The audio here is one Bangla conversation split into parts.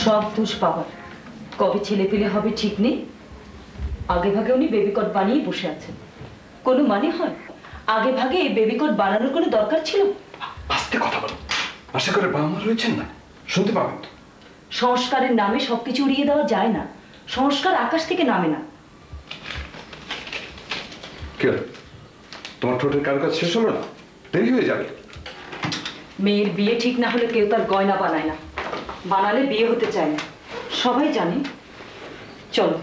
সব দোষ বাবার। কবে ছেলে পেলে হবে ঠিক নেই, আগে ভাগে উনি বেবিকট বানিয়ে বসে আছেন। কোনো মানে হয়? আগে ভাগে এই বেবিকট বানানোর কোনো দরকার ছিল? আস্তে কথা বলো, আশা করে বাবা মা রয়েছেন না, শুনতে পাবেন তো। সংস্কারের নামে সবকিছু উড়িয়ে দেওয়া যায় না। সংস্কার আকাশ থেকে নামে না। কি হলো, তোমার ঠোঁটের কারুকাজ শেষ হলো না? দেরি হয়ে যাবে। মেয়ের বিয়ে ঠিক না হলে কেউ তার গয়না বানায় না, বানালে বিয়ে হতে চায় না, সবাই জানে। চলো।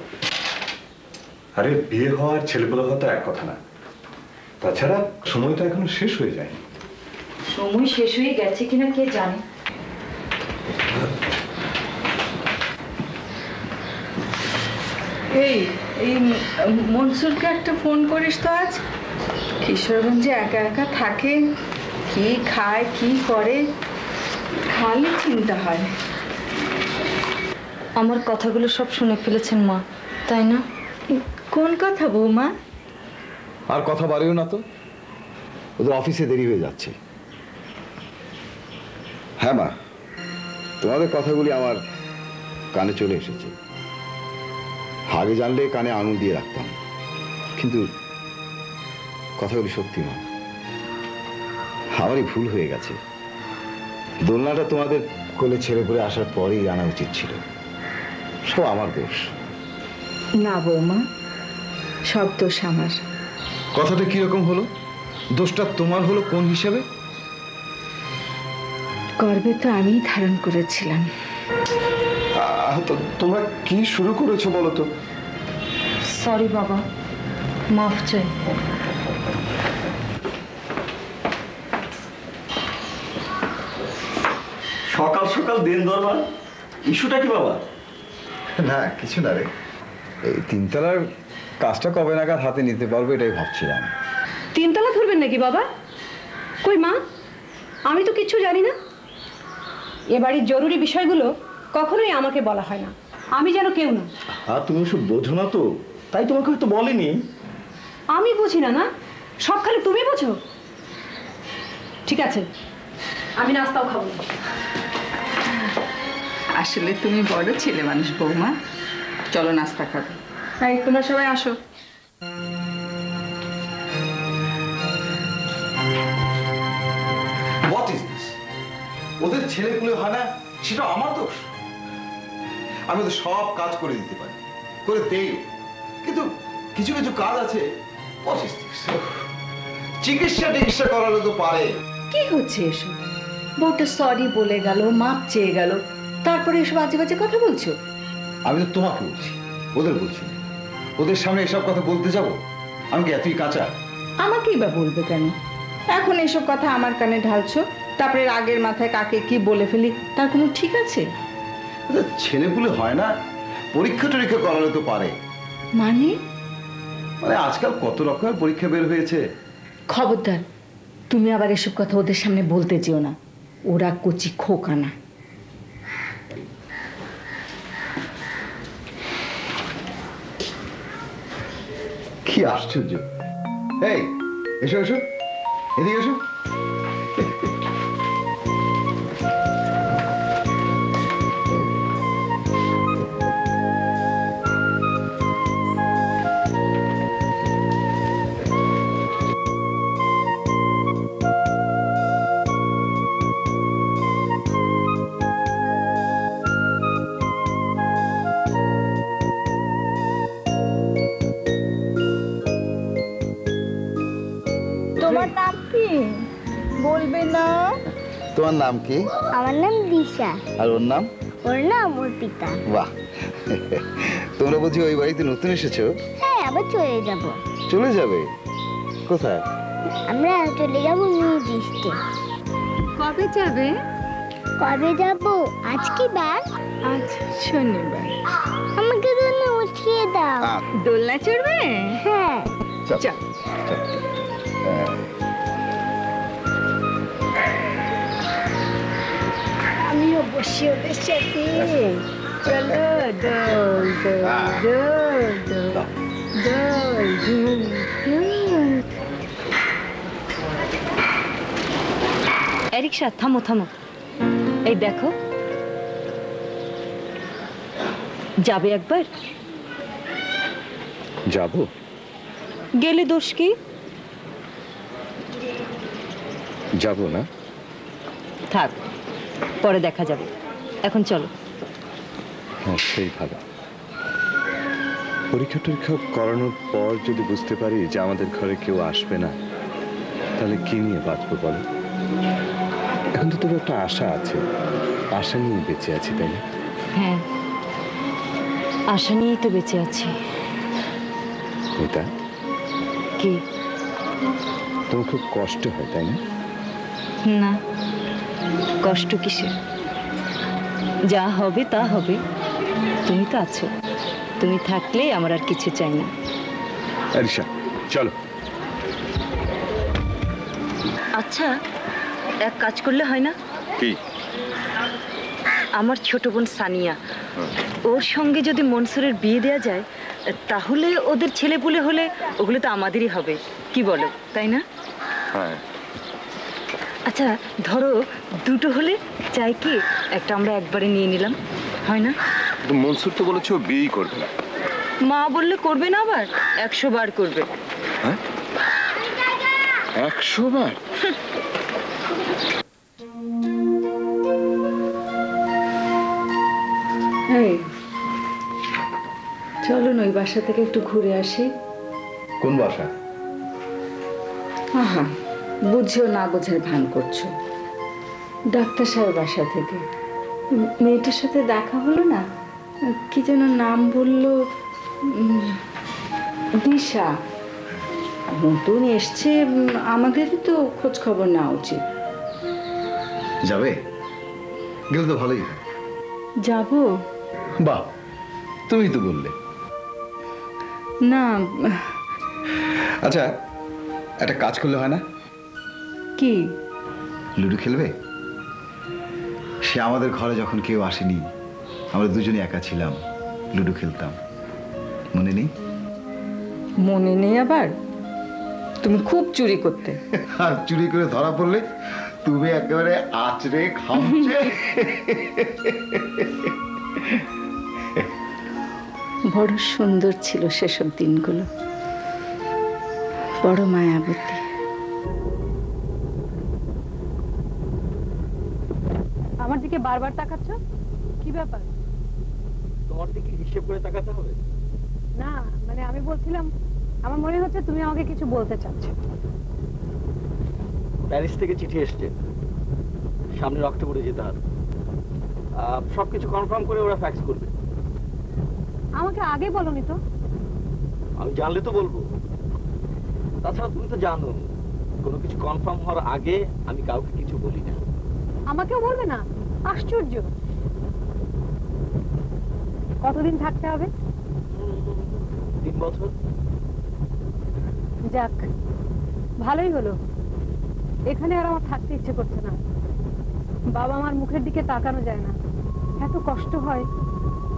আরে বিয়ে হওয়ার ছেলেপেলে হওয়া তো এক কথা না, তাছাড়া সময় তো এখনো শেষ হয়ে যায়নি। সময় শেষ হয়ে গেছে কিনা কে জানে। এই এই মনসুরকে একটা ফোন করিস তো আজ। কিশোরগঞ্জে একা একা থাকে, কি খায় কি করে, খালি চিন্তা হয়। আমার কথাগুলো সব শুনে ফেলেছেন মা, তাই না? কোন কথা বৌমা? আর কথা বাড়িও না তো, ওদের অফিসে দেরি হয়ে যাচ্ছে। হ্যাঁ মা, তোমাদের কথাগুলি আমার কানে চলে এসেছে। আগে জানলে কানে আঙুল দিয়ে রাখতাম, কিন্তু কথাগুলি সত্যি মা, আমারই ভুল হয়ে গেছে। দোলনাটা তোমাদের কোলে ছেড়ে পড়ে আসার পরেই আনা উচিত ছিল। সব আমার দোষ। না বৌমা, সব দোষ আমার। কথাটা কিরকম হলো? দোষটা তোমার হলো কোন হিসেবে? গর্বে তো আমিই ধারণ করেছিলাম। তোমরা কি শুরু করেছো বলো তো? সরি বাবা, মাফ চাই। সকাল সকাল দিন দরবার, ইস্যুটা কি বাবা? না কিছু না রে, এই তিনতলার কাজটা কবে নাগাদ হাতে নিতে পারবো এটাই ভাবছিলাম। তিনতলা ধরবেন নাকি বাবা? কই মা, আমি তো কিচ্ছু জানি না। এ বাড়ির জরুরি বিষয়গুলো কখনোই আমাকে বলা হয় না, আমি যেন কেউ না। আর তুমি ওসব বোঝো না তো, তাই তোমাকে হয়তো বলেনি। আমি বুঝি না, না সব খালি তুমি বোঝো। ঠিক আছে, আমি নাস্তাও খাবো না। আসলে তুমি বড় ছেলে মানুষ বৌমা, চলো নাস্তা খাবে। এই তোমরা সবাই আসো। What is this? ওদের ছেলে পুলে হয় না সেটা আমার দোষ? আমি ওদের সব কাজ করে দিতে পারি, করে দেই, কিন্তু কিছু কিছু কাজ আছে। What is this? চিকিৎসা করালে তো পারে। কি হচ্ছে এসব? বউটা সরি বলে গেল, মাপ চেয়ে গেল, তারপরে এসব বাজে বাজে কথা বলছো। আমি তো তোমাকে বলছি, ওদের বলছি না। ওদের সামনে এসব কথা বলতে যাব? আমি কি এতই কাঁচা? আমাকেই বা বলবে কেন? এখন এসব কথা আমার কানে ঢালছো, তারপরে রাগের মাথায় কাকে কি বলে ফেলি তার কোনো ঠিক আছে? ছেলে পুলে হয় না, পরীক্ষা টরীক্ষা করালে তো পারে। মানে আজকাল কত রকমের পরীক্ষা বের হয়েছে। খবরদার, তুমি আবার এসব কথা ওদের সামনে বলতে যেও না, ওরা কচি খোকানা। কি আশ্চর্য! এই এসো এসো, এদিকে এসো। তোমার নাম কি বলবে না? তোমার নাম কি? আমার নাম দিশা। আর ওর নাম? ওর নাম অর্পিতা। বাহ, তোমরা বুঝি ওই বাড়িতে নতুন এসেছো? হ্যাঁ, আবার চলে যাব। চলে যাবে কোথায়? আমরা চলে যাব মিউজিস্টে। কবে যাবে? কবে যাব? আজ কি বার? আজ শনিবার। আমাকে দোলনা উঠিয়ে দাও। দোলনা চড়বে? হ্যাঁ। চল চল। আমিও বসি ওদের সাথে। চলো দোল দোল দোল দোল দোল দোল দোল। রিক্সা থামো থামো, এই দেখো যাবে একবার? যাব। গেলে দোষ কি? যাব না। থাক, পরে দেখা যাবে, এখন চলো। হ্যাঁ, সেই ভালো। পরীক্ষা টরীক্ষা করানোর পর যদি বুঝতে পারি যে আমাদের ঘরে কেউ আসবে না, তাহলে কি নিয়ে বাঁচবো বলো? এখন তো তবু একটা আশা আছে, আশা নিয়ে বেঁচে আছি, তাই না? হ্যাঁ, আশা নিয়েই তো বেঁচে আছি। মিতা, কি? তোমার খুব কষ্ট হয়, তাই না? না, কষ্ট কিসের? যা হবে তা হবে, তুমি তো আছো। তুমি থাকলে আমার আর কিছু চাই না। আরিশা, চলো। আচ্ছা, এক কাজ করলে হয় না? কি? আমার ছোট বোন সানিয়া, ওর সঙ্গে যদি মনসুরের বিয়ে দেওয়া যায়, তাহলে ওদের ছেলেপুলে হলে ওগুলো তো আমাদেরই হবে, কি বলো, তাই না? হ্যাঁ। আচ্ছা, ধরো দুটো হলে চাই কি একটা আমরা একবারে নিয়ে নিলাম, হয় না? মনসুর তো বলেছে ও বিয়েই করবে না। মা বললে করবে না, আবার 100 বার করবে। হ্যাঁ, 100 বার? এই চলুন ওই বাসা থেকে একটু ঘুরে আসি। কোন বাসা? আহা, বুঝেও না বোঝার ভান করছো। ডাক্তার সাহেব বাসা থেকে মেয়েটার সাথে দেখা হলো না, কি যেন নাম বললো, দিশা। নতুন এসছে, আমাদেরই তো খোঁজ খবর নেওয়া উচিত। যাবে? গেলে তো ভালোই হয়। যাবো? বাহ, তুমি তো বললে। না। আচ্ছা, একটা কাজ করলে হয় না? কি? লুডো খেলবে? সে আমাদের ঘরে যখন কেউ আসেনি, আমরা দুজনে একা ছিলাম, লুডো খেলতাম, মনে নেই? মনে নেই আবার? তুমি খুব চুরি করতে। আর চুরি করে ধরা পড়লে তুমি একেবারে আঁচড়ে খামচে। বড় সুন্দর ছিল সেসব দিনগুলো, বড় মায়াবতী। আমার দিকে বারবার তাকাচ্ছ, কি ব্যাপার? তোমার দিকে হিসেব করে তাকাতে হবে? না, মানে আমি বলছিলাম, আমার মনে হচ্ছে তুমি আমাকে কিছু বলতে চাচ্ছ। প্যারিস থেকে চিঠি এসছে, সামনের অক্টোবরে যেতে হবে। সবকিছু কনফার্ম করে ওরা ফ্যাক্স করবে। আমাকে আগে বলনি তো? আমি জানলে তো বলবো। তাছাড়া তুমি তো জানো, কোনো কিছু কনফার্ম হওয়ার আগে আমি কাউকে কিছু বলি না। আমাকেও বলবে না? আশ্চর্য। কতদিন থাকতে হবে? 3 বছর। যাক, ভালোই হলো। এখানে আর আমার থাকতে ইচ্ছে করছে না। বাবা মার মুখের দিকে তাকানো যায় না, এত কষ্ট হয়।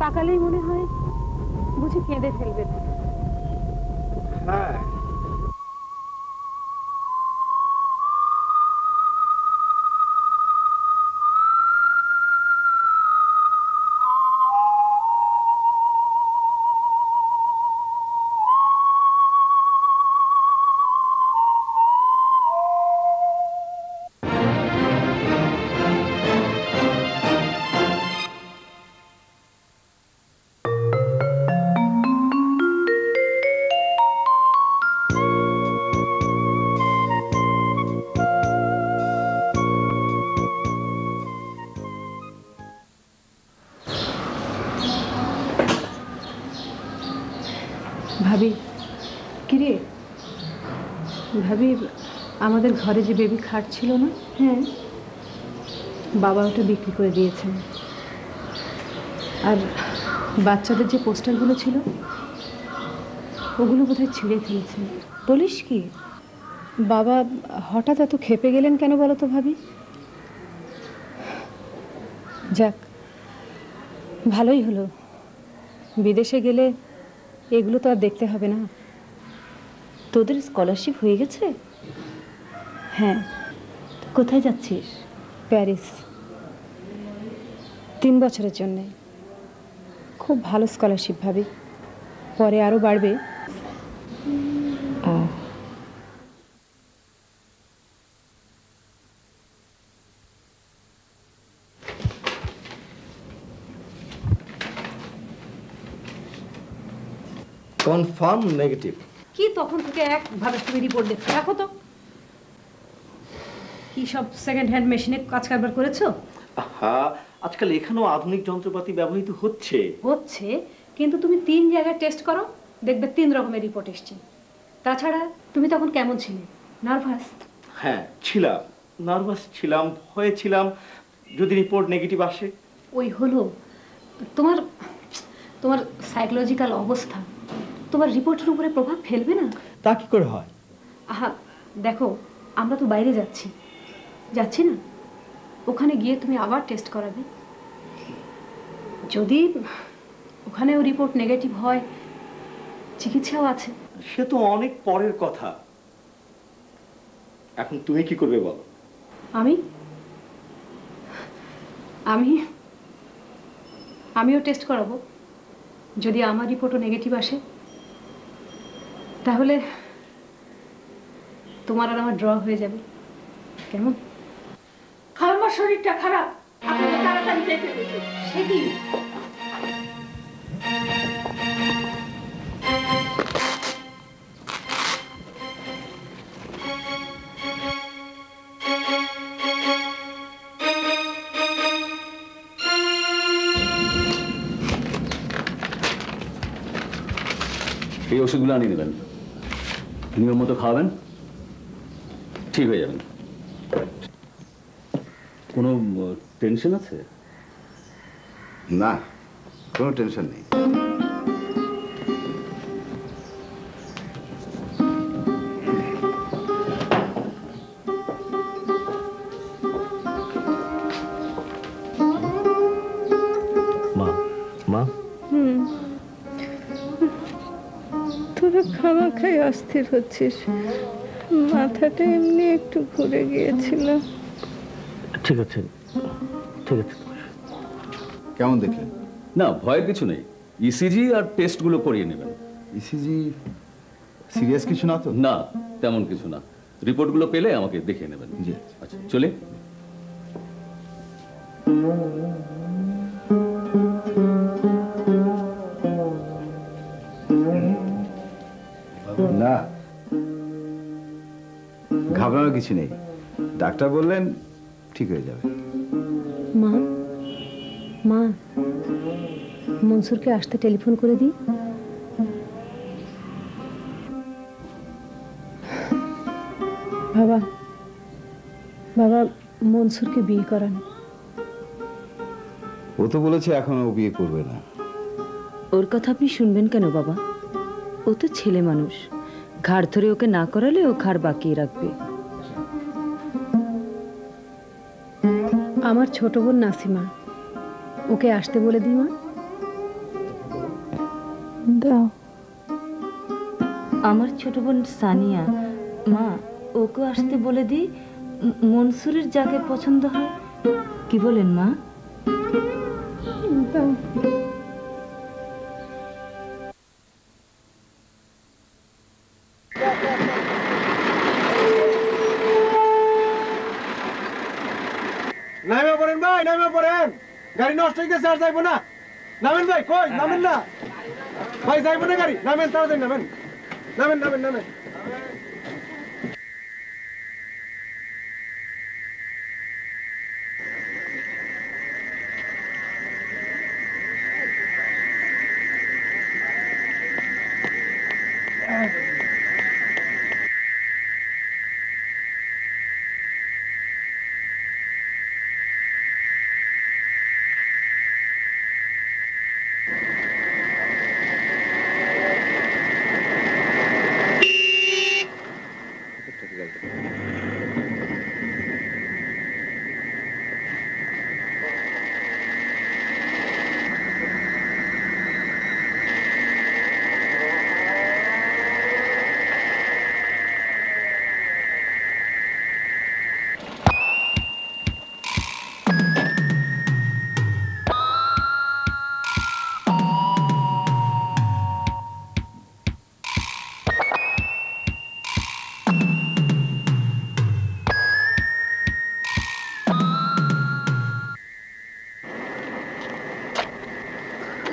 তাকালেই মনে হয় বুঝি কেঁদে ফেলবে। হ্যাঁ, ভাবি, কিরে ভাবি, আমাদের ঘরে যে বেবি খাট ছিল না? হ্যাঁ, বাবা ওটা বিক্রি করে দিয়েছেন। আর বাচ্চাদের যে পোস্টারগুলো ছিল, ওগুলো বোধহয় ছিঁড়ে ফেলেছেন। বলিস কি? বাবা হঠাৎ এত ক্ষেপে গেলেন কেন বলো তো ভাবি? যাক, ভালোই হলো। বিদেশে গেলে এগুলো তো আর দেখতে হবে না। তোদের স্কলারশিপ হয়ে গেছে? হ্যাঁ। কোথায় যাচ্ছিস? প্যারিস, 3 বছরের জন্যে। খুব ভালো স্কলারশিপ ভাবি, পরে আরও বাড়বে। Confirm negative. কি তখন থেকে একভাবে তুমি রিপোর্ট দেখছো, রাখো তো। কি সব সেকেন্ড হ্যান্ড মেশিনে কাজ কারবার করেছো? হ্যাঁ, আজকাল এখানেও আধুনিক যন্ত্রপাতি ব্যবহৃত হচ্ছে। হচ্ছে, কিন্তু তুমি 3 জায়গায় টেস্ট করো, দেখবে 3 রকমের রিপোর্ট এসছে। তাছাড়া তুমি তখন কেমন ছিলে? নার্ভাস? হ্যাঁ ছিলাম, নার্ভাস ছিলাম, ভয়ে ছিলাম যদি রিপোর্ট নেগেটিভ আসে। ওই হলো তোমার তোমার সাইকোলজিক্যাল অবস্থা তোমার রিপোর্টের উপরে প্রভাব ফেলবে না? তা কি করে হয়? আহা দেখো, আমরা তো বাইরে যাচ্ছি না? ওখানে গিয়ে তুমি আবার টেস্ট করাবে। যদি ওখানেও রিপোর্ট নেগেটিভ হয়, চিকিৎসাও আছে। সে তো অনেক পরের কথা। এখন তুমি কি করবে বলো? আমিও টেস্ট করাবো। যদি আমার রিপোর্টও নেগেটিভ আসে, তাহলে তোমার আর আমার ড্র হয়ে যাবে। কেমন? আমার শরীরটা খারাপ, আপনাকে তাড়াতাড়ি যেতে দিন। সে কি? এই ওষুধগুলো আনিয়ে নেবেন, নিয়ম মতো খাওয়াবেন, ঠিক হয়ে যাবেন। কোনো টেনশন আছে? না, কোনো টেনশন নেই। মা, মা তোরা খামাখাই অস্থির হচ্ছিস, মাথাটা এমনি একটু ঘুরে গিয়েছিল। ঠিক আছে, ঠিক আছে। কেমন দেখলেন? না, ভয়ের কিছু নেই। ইসিজি আর টেস্টগুলো করিয়ে নেবেন। ইসিজি সিরিয়াস কিছু না তো? না, তেমন কিছু না। রিপোর্টগুলো পেলে আমাকে দেখিয়ে নেবেন। জি। আচ্ছা, চলে। না, ঘাবড়ানোর কিছু নেই। ডাক্তার বললেন ঠিক হয়ে যাবে। মা, মনসুরকে আসতে টেলিফোন করে দিই। বাবা মনসুরকে বিয়ে করান। ও তো বলেছে এখন ও বিয়ে করবে না। ওর কথা আপনি শুনবেন কেন বাবা? ও তো ছেলে মানুষ, ঘাড় ধরে ওকে না করালে ও ঘাড় বাকিয়ে রাখবে। আমার ছোট বোন নাসিমা, ওকে আসতে বলে দিই। মা, দাও। আমার ছোট বোন সানিয়া, মা ওকে আসতে বলে দিই। মনসুরের যাকে পছন্দ হয়। কি বলেন মা? দাও। নামে পড়েন ভাই, নামে পড়েন। গাড়ি নষ্ট হয়ে গেছে, আর যাইবো না। নামেন ভাই, কই নামেন না ভাই, যাইবো না গাড়ি। নামেন, তাড়াতাড়ি নামেন, নামেন নামেন নামেন।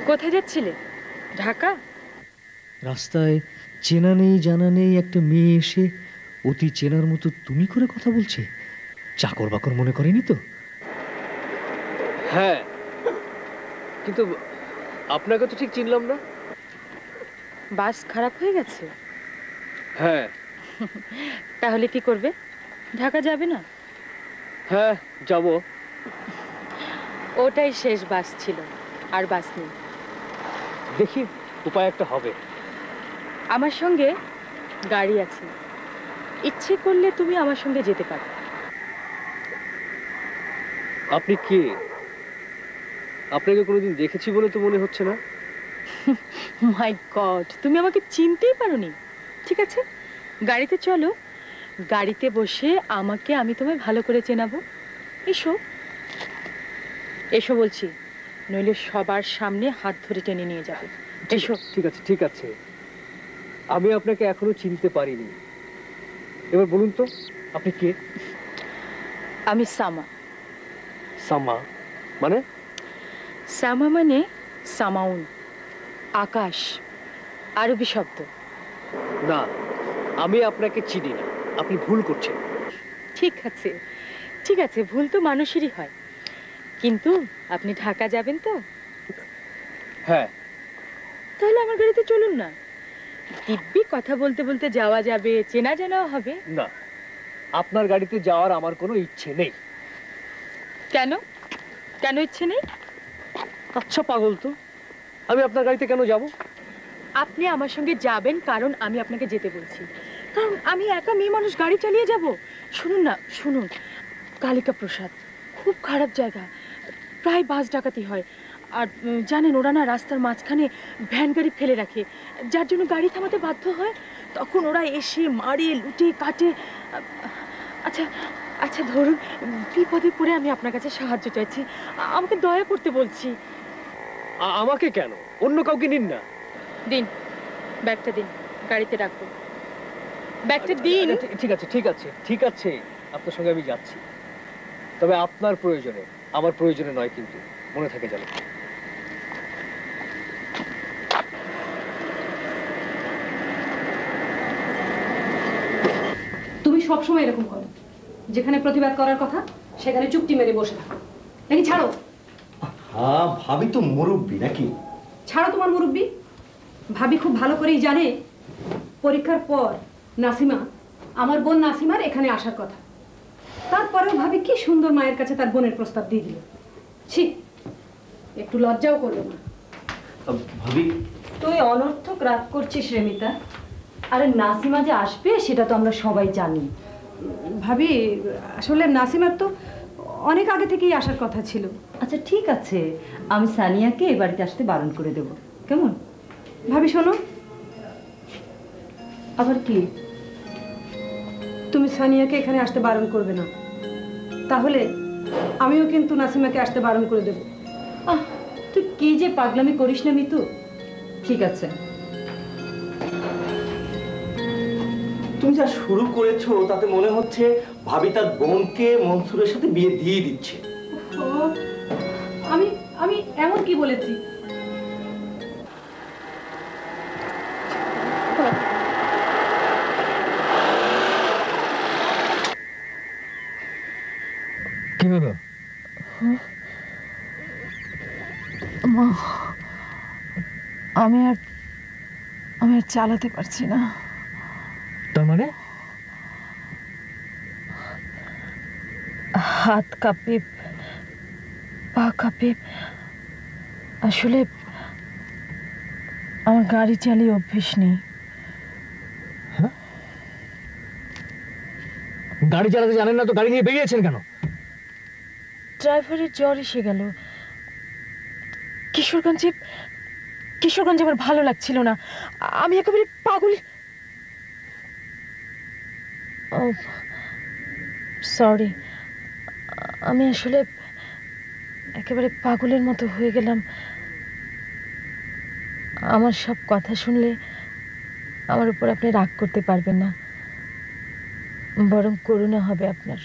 কোথায় যাচ্ছিলে? ঢাকা? রাস্তায় চেনা নেই জানা নেই একটা মেয়ে এসে অতি চেনার মতো তুমি করে কথা বলছে, চাকর বাকর মনে করেনি তো? হ্যাঁ, কিন্তু আপনাকে তো ঠিক চিনলাম না। বাস খারাপ হয়ে গেছে? হ্যাঁ। তাহলে কি করবে? ঢাকা যাবে না? হ্যাঁ যাব। ওটাই শেষ বাস ছিল, আর বাস নেই। দেখি উপায় একটা হবে। আমার সঙ্গে গাড়ি আছে, ইচ্ছে করলে তুমি আমার সঙ্গে যেতে পারো। আপনি কে? আপনাকে কোনোদিন দেখেছি বলে তো মনে হচ্ছে না। মাই গড, তুমি আমাকে চিনতেই পারোনি। ঠিক আছে, গাড়িতে চলো, গাড়িতে বসে আমি তোমায় ভালো করে চেনাবো। এসো এসো বলছি, নইলে সবার সামনে হাত ধরে টেনে নিয়ে যাবে। এসো। ঠিক আছে ঠিক আছে, আমি আপনাকে এখনো চিনতে পারিনি। এবার বলুন তো আপনি কে? আমি সামা। সামা মানে? সামা মানে সামাউন, আকাশ, আরবি শব্দ। না, আমি আপনাকে চিনি না, আপনি ভুল করছেন। ঠিক আছে ঠিক আছে, ভুল তো মানুষেরই হয়, কিন্তু আপনি ঢাকা যাবেন তো? হ্যাঁ। তাহলে আমার গাড়িতে চলুন না, দিব্যি কথা বলতে বলতে যাওয়া যাবে, চেনা জানাও হবে। না, আপনার গাড়িতে যাওয়ার আমার কোনো ইচ্ছে নেই। কেন কেন ইচ্ছে নেই? আচ্ছা পাগল তো, আমি আপনার গাড়িতে কেন যাব? আপনি আমার সঙ্গে যাবেন কারণ আমি আপনাকে যেতে বলছি, কারণ আমি একা মেয়ে মানুষ গাড়ি চালিয়ে যাব। শুনুন না, শুনুন, কালিকা প্রসাদ খুব খারাপ জায়গা, প্রায় বাস ডাকাতি হয়। আর জানেন, ওরা না রাস্তার মাঝখানে ভ্যান গাড়ি ফেলে রাখে, যার জন্য গাড়ি থামাতে বাধ্য হয়। তখন ওরা এসে মারে, লুটে, কাটে। আচ্ছা আচ্ছা, ধরুন বিপদে পড়ে আমি আপনার কাছে সাহায্য চাইছি, আমাকে দয়া করতে বলছি। আমাকে কেন, অন্য কাউকে নিন না। দিন ব্যাগটা, দিন, গাড়িতে রাখবো ব্যাগটা, দিন। ঠিক আছে ঠিক আছে ঠিক আছে, আপনার সঙ্গে আমি যাচ্ছি, তবে আপনার প্রয়োজনে, আমার প্রয়োজনে নয়, কিন্তু মনে থাকে যেন। তুমি সবসময় এরকম করো, যেখানে প্রতিবাদ করার কথা সেখানে চুপটি মেরে বসে থাকো। নাকি ছাড়ো। হ্যাঁ, ভাবি তো মুরব্বী নাকি? ছাড়ো তোমার মুরব্বি। ভাবি খুব ভালো করেই জানে পরীক্ষার পর নাসিমা, আমার বোন নাসিমার এখানে আসার কথা। তারপরেও ভাবি কি সুন্দর মায়ের কাছে তার বোনের প্রস্তাব দিয়ে দিল। ছি, একটু লজ্জাও করলো না। ভাবি, তুই অনর্থক রাগ করছিস রেমিতা। আরে নাসিমা যে আসবে সেটা তো আমরা সবাই জানি। ভাবি, আসলে নাসিমার তো অনেক আগে থেকেই আসার কথা ছিল। আচ্ছা ঠিক আছে, আমি সানিয়াকে এ বাড়িতে আসতে বারণ করে দেব, কেমন? ভাবি শোনো, আবার কি? তুমি সানিয়াকে এখানে আসতে বারণ করবে না, তাহলে আমিও কিন্তু নাসিমাকে আসতে বারণ করে দেব। তুই কি যে পাগলামি করিস না মিতু। ঠিক আছে, তুমি যা শুরু করেছো তাতে মনে হচ্ছে ভাবি তার বোনকে মনসুরের সাথে বিয়ে দিয়ে দিচ্ছে। আমি আমি এমন কি বলেছি? কি হলো? আমি আর চালাতে পারছি না। তার মানে? হাত কাঁপে, পা কাঁপে। আসলে আমার গাড়ি চালিয়ে অভ্যেস নেই। গাড়ি চালাতে জানেন না তো গাড়ি নিয়ে বেরিয়েছেন কেন? ড্রাইভারের জ্বর এসে গেল। কিশোরগঞ্জে আমার ভালো লাগছিল না, আমি একেবারে পাগল। সরি, আমি আসলে একেবারে পাগলের মতো হয়ে গেলাম। আমার সব কথা শুনলে আমার উপর আপনি রাগ করতে পারবেন না, বরং করুণা হবে আপনার।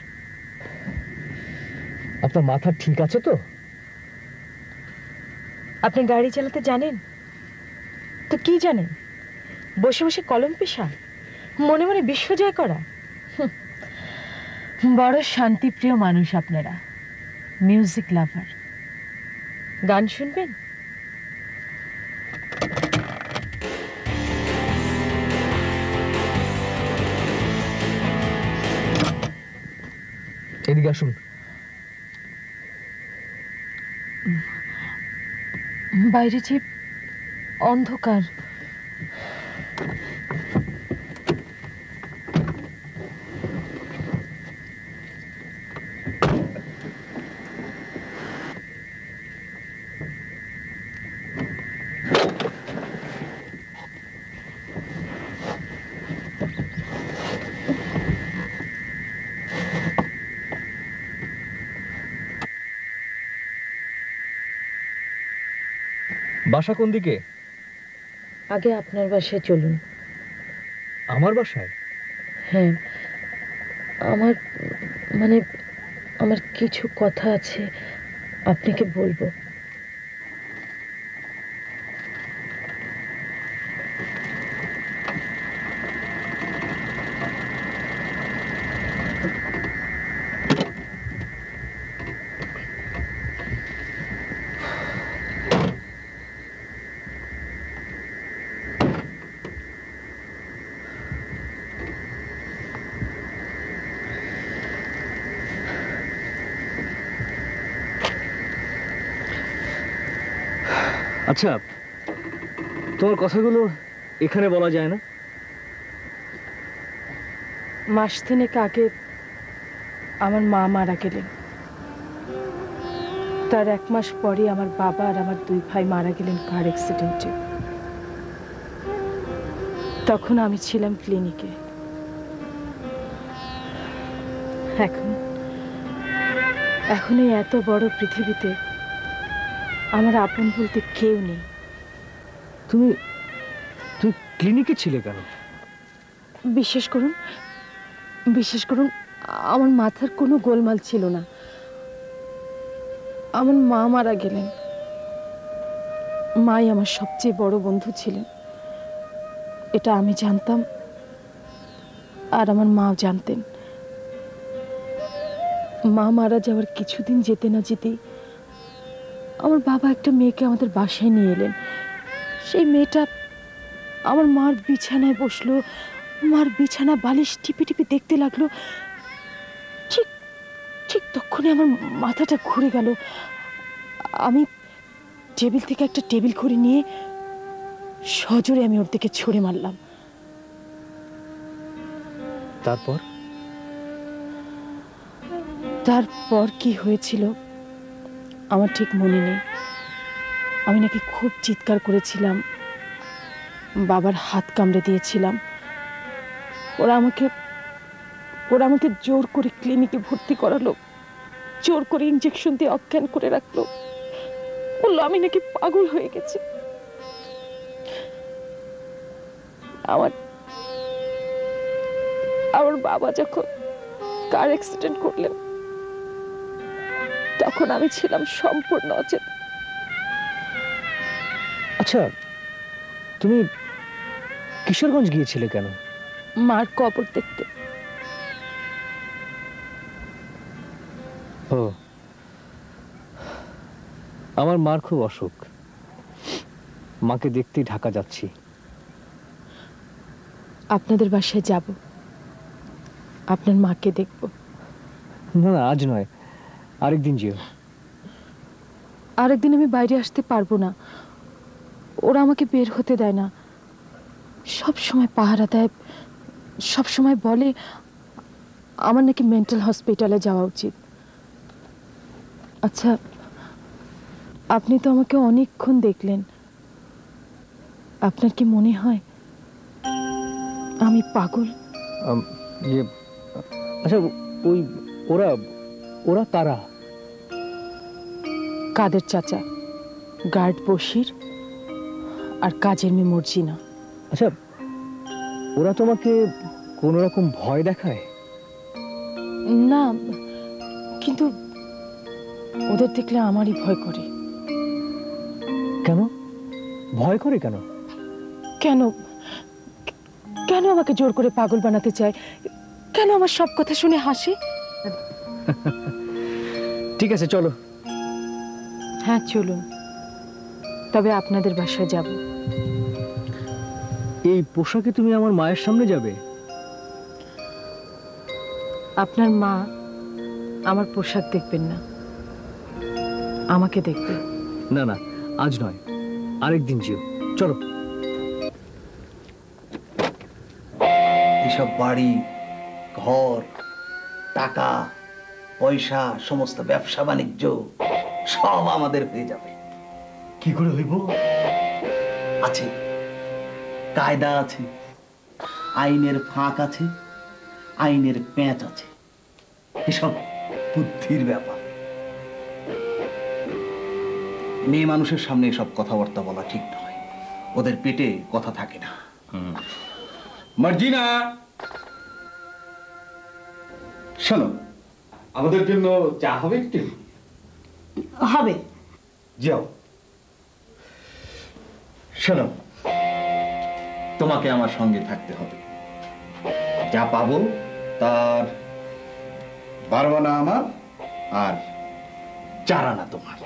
আপনার মাথা ঠিক আছে তো? আপনি গাড়ি চালাতে জানেন তো? কি জানেন? বসে বসে কলম পেশা, মনে মনে বিশ্বজয় করা। বড় শান্তিপ্রিয় মানুষ আপনারা, মিউজিক লাভার। গান শুনবেন? এদিকে আসুন। বাইরে যে অন্ধকার। বাসা কোন দিকে? আগে আপনার বাসায় চলুন। আমার বাসায়? হ্যাঁ, আমার কিছু কথা আছে, আপনাকে বলবো। আচ্ছা, তোমার কথাগুলো এখানে বলা যায় না? মাস তিনেক আগে আমার মা মারা গেলেন। তার 1 মাস পরে আমার বাবা আর আমার 2 ভাই মারা গেলেন কার অ্যাক্সিডেন্টে। তখন আমি ছিলাম ক্লিনিকে। এখন এই এত বড় পৃথিবীতে আমার আপন বলতে কেউ নেই। তুমি ক্লিনিকে ছিলে কেন? বিশ্বাস করুন, আমার মাথার কোনো গোলমাল ছিল না। আমার মা মারা গেলেন। মাই আমার সবচেয়ে বড় বন্ধু ছিলেন, এটা আমি জানতাম, আর আমার মাও জানতেন। মা মারা যাওয়ার কিছুদিন যেতে না যেতেই আমার বাবা একটা মেয়েকে আমাদের বাসায় নিয়ে এলেন। সেই মেয়েটা আমার মার বিছানায় বসলো, মার বিছানা বালিশ টিপে টিপে দেখতে লাগলো। ঠিক তখনই আমার মাথাটা ঘুরে গেল। আমি টেবিল থেকে একটা টেবিল ঘড়ি নিয়ে সজোরে আমি ওর দিকে ছুঁড়ে মারলাম। তারপর কি হয়েছিল আমার ঠিক মনে নেই। আমি নাকি খুব চিৎকার করেছিলাম, বাবার হাত কামড়ে দিয়েছিলাম। ওরা আমাকে জোর করে ক্লিনিকে ভর্তি করালো, জোর করে ইঞ্জেকশন দিয়ে অজ্ঞান করে রাখলো। বললো আমি নাকি পাগল হয়ে গেছি। আমার বাবা যখন কার অ্যাক্সিডেন্ট করলেন তখন আমি ছিলাম সম্পূর্ণ অচেতন। আচ্ছা, তুমি কিশোরগঞ্জ গিয়েছিলে কেন? মার কবর দেখতে। ও, আমার মার খুব অসুখ, মাকে দেখতেই ঢাকা যাচ্ছি। আপনাদের বাসায় যাব, আপনার মাকে দেখব। না, আজ নয়, আরেকদিন যেও। আরেকদিন আমি বাইরে আসতে পারবো না, ওরা আমাকে বের হতে দেয় না। সব সময় পাহারা দেয়, সব সময় বলে আমার নাকি মেন্টাল হসপিটালে যাওয়া উচিত। আচ্ছা, আপনি তো আমাকে অনেকক্ষণ দেখলেন, আপনার কি মনে হয় আমি পাগল? আচ্ছা, ওরা কারা? কাদের চাচা, গার্ড বশির, আর কাজের মেয়ে মর্জিনা। আচ্ছা, ওরা তোমাকে কোন রকম ভয় দেখায়? না, কিন্তু ওদের দেখলে আমারই ভয় করে। কেন? ভয় করে কেন? কেন কেন আমাকে জোর করে পাগল বানাতে চায়? কেন আমার সব কথা শুনে হাসে? ঠিক আছে, চলো। হ্যাঁ চলুন, তবে আপনাদের বাসায় যাব। এই পোশাকে তুমি আমার মায়ের সামনে যাবে? আপনার মা আমার পোশাক দেখবেন না, আমাকে দেখবে। না না, আজ নয়, আরেকদিন যেও। চলো। এসব বাড়ি, ঘর, টাকা পয়সা, সমস্ত ব্যবসা বাণিজ্য সব আমাদের হয়ে যাবে। কি করে হইব? আছে, কায়দা আছে, আইনের ফাঁক আছে, আইনের প্যাঁচ আছে। এসব বুদ্ধির ব্যাপার। মেয়ে মানুষের সামনে এসব কথাবার্তা বলা ঠিক নয়, ওদের পেটে কথা থাকে না। মার্জিনা, শোনো, আমাদের জন্য চা হবে একটু? হবে। যাও। শোনো, তোমাকে আমার সঙ্গে থাকতে হবে। যা পাবো তার 12 আনা আমার আর 4 আনা তোমার।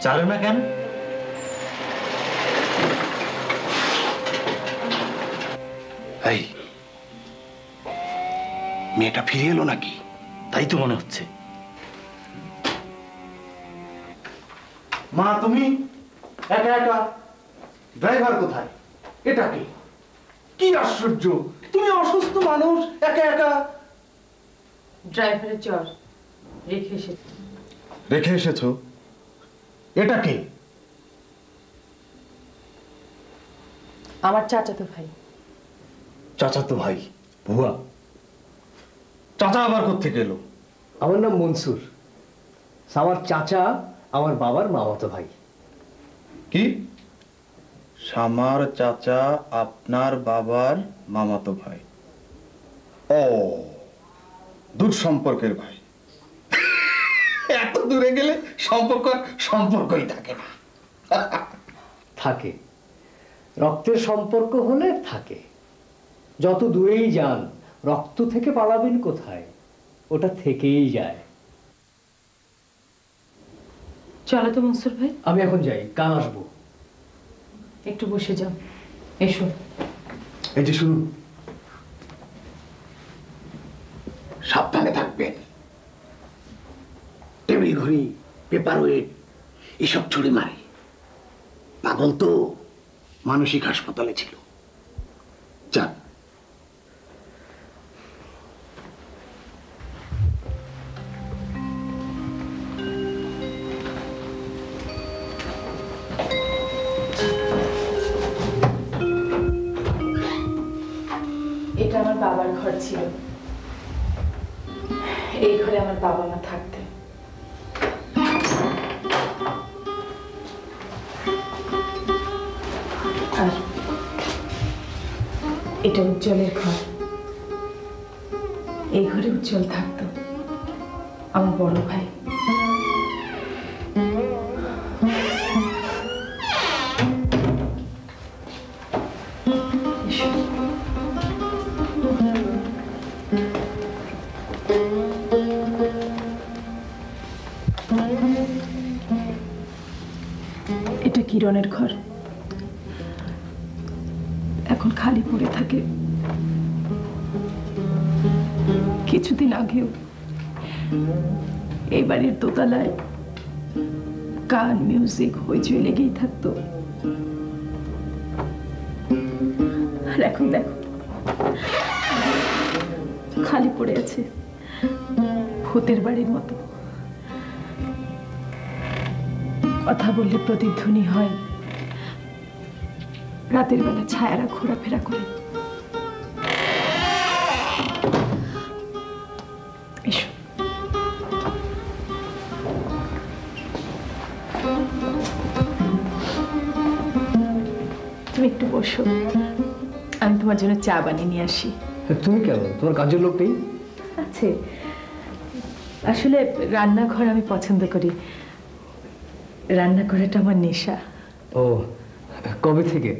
4 আনা কেন? এই মেয়েটা ফিরে এলো নাকি? তাই তো মনে হচ্ছে। মা, তুমি একা একা? ড্রাইভার কোথায়? এটা কি? কি আশ্চর্য, তুমি অসুস্থ মানুষ একা একা। ড্রাইভারের জ্বর, রেখে এসেছি। রেখে এসেছো? এটা কে? আমার চাচাতো ভাই। চাচাতো ভাই? ভুয়া? চাচা আবার কোত্থেকে এলো? আমার নাম মনসুর। আমার চাচা আমার বাবার মামাতো ভাই। কি? শামার চাচা আপনার বাবার মামাতো ভাই? ও, দূর সম্পর্কের ভাই। এত দূরে গেলে সম্পর্কই থাকে না। থাকে, রক্তের সম্পর্ক হলে থাকে। যত দূরেই যান, রক্ত থেকে পালাবেন কোথায়? ওটা থেকেই যায়। চলো তো মনসুর ভাই। আমি এখন যাই, কাল আসবো। একটু বসে যাও, এসো। এই যে শুনুন, সাবধানে থাকবেন। টেবিল ঘড়ি, পেপার ওয়েট এসব ছুড়ে মারে। পাগল তো, মানসিক হাসপাতালে ছিল। যান। এটা আমার বাবার ঘর ছিল, এই ঘরে আমার বাবা মা থাকতেন। আর এটা উজ্জ্বলের ঘর, এই ঘরে উজ্জ্বল থাকতো, আমার বড় ভাই। এটা কিরণের ঘর, এখন খালি পড়ে থাকে। কিছুদিন আগেও এই বাড়ির দোতলায় গান, মিউজিক, হইচই লেগেই থাকতো। আর এখন দেখো, খালি পড়ে আছে, ভূতের বাড়ির মতো। কথা বললে প্রতিধ্বনি হয়, রাতের বেলা ছায়ারা ঘোরাফেরা করে। এসো। তুমি একটু বসো, আমি তোমার জন্য চা বানিয়ে নিয়ে আসি। তুমি কেন? তোমার কাজের লোক নেই? আছে, আসলে রান্নাঘর আমি পছন্দ করি, রান্না করাটা আমার নেশা। ও, কবে থেকে?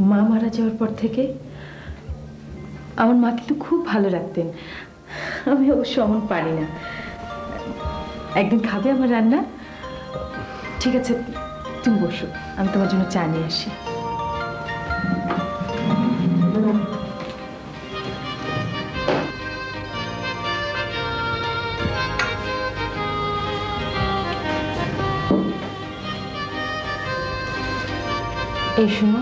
মা মারা যাওয়ার পর থেকে। আমার মা কিন্তু খুব ভালো রাখতেন। আমি অবশ্য অমন পারি না। একদিন খাবে আমার রান্না? ঠিক আছে, তুমি বসো, আমি তোমার জন্য চা নিয়ে আসি। এই শোনো,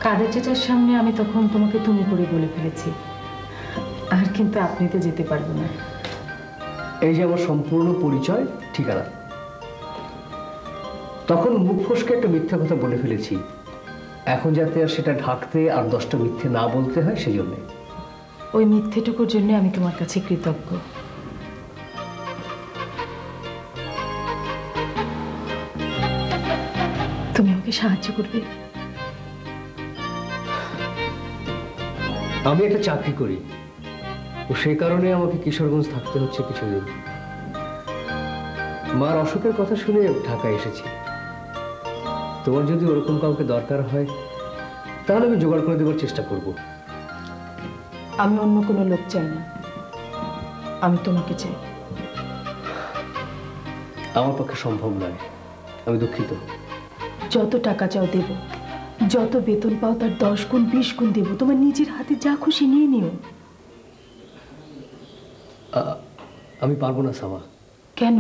কাদের চাচার সামনে আমি তখন তোমাকে তুমি করে বলে ফেলেছি, আর কিন্তু আপনিতে যেতে পারবো না। এই যে আমার সম্পূর্ণ পরিচয়, ঠিকানা। তখন মুখ ফসকে একটা মিথ্যা কথা বলে ফেলেছি, এখন যাতে আর সেটা ঢাকতে আর 10টা মিথ্যে না বলতে হয় সেই জন্যে। ওই মিথ্যেটুকুর জন্য আমি তোমার কাছে কৃতজ্ঞ। তুমি আমাকে সাহায্য করবে? আমি একটা চাকরি করি, ও সেই কারণে আমাকে কিশোরগঞ্জ থাকতে হচ্ছে কিছুদিন। মার অসুখের কথা শুনে ঢাকায় এসেছি। তোমার যদি ওরকম কাউকে দরকার হয় তাহলে আমি জোগাড় করে দেওয়ার চেষ্টা করব। আমি অন্য কোনো লোক চাই না, আমি তোমাকে চাই। আমার পক্ষে সম্ভব নয়, আমি দুঃখিত। যত টাকা চাও দেব, যত বেতন পাও তার 10 গুণ 20 গুণ দেব। তোমার নিজের হাতে যা খুশি নিয়ে নিও। আমি পারবো না সামা। কেন?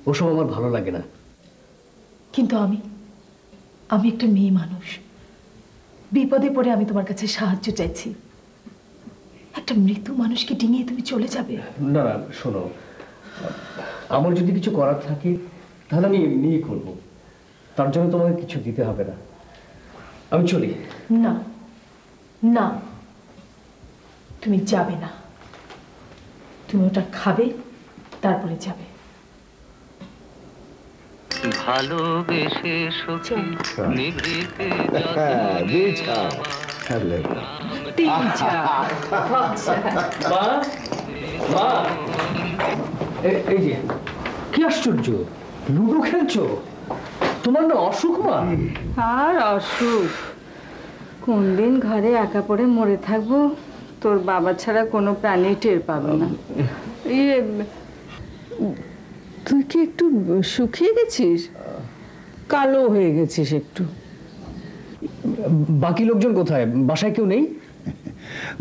ওসব আমার ভালো লাগে না। কিন্তু আমি একটা মেয়ে মানুষ, বিপদে পড়ে আমি তোমার কাছে সাহায্য চাইছি। একটা মৃত মানুষকে ডিঙিয়ে তুমি চলে যাবে? না না, শোনো, আমার যদি কিছু করার থাকে তাহলে আমি এমনিই করব, তার জন্য তোমাকে কিছু দিতে হবে না। আমি চলি। না না, তুমি যাবে না। তুমি ওটা খাবে, তারপরে যাবে। ভালোবেসে সখী নিভৃতে এই যে কি আশ্চর্য, লুডো খেলছো? তোমার না অসুখ মা? আর অসুখ? কোন দিন ঘরে একা পড়ে মরে থাকবো, তোর বাবা ছাড়া কোনো প্রাণী টের পাবে না। ইয়ে, তুই কি একটু শুকিয়ে গেছিস? কালো হয়ে গেছিস একটু। বাকি লোকজন কোথায়? বাসায় কেউ নেই?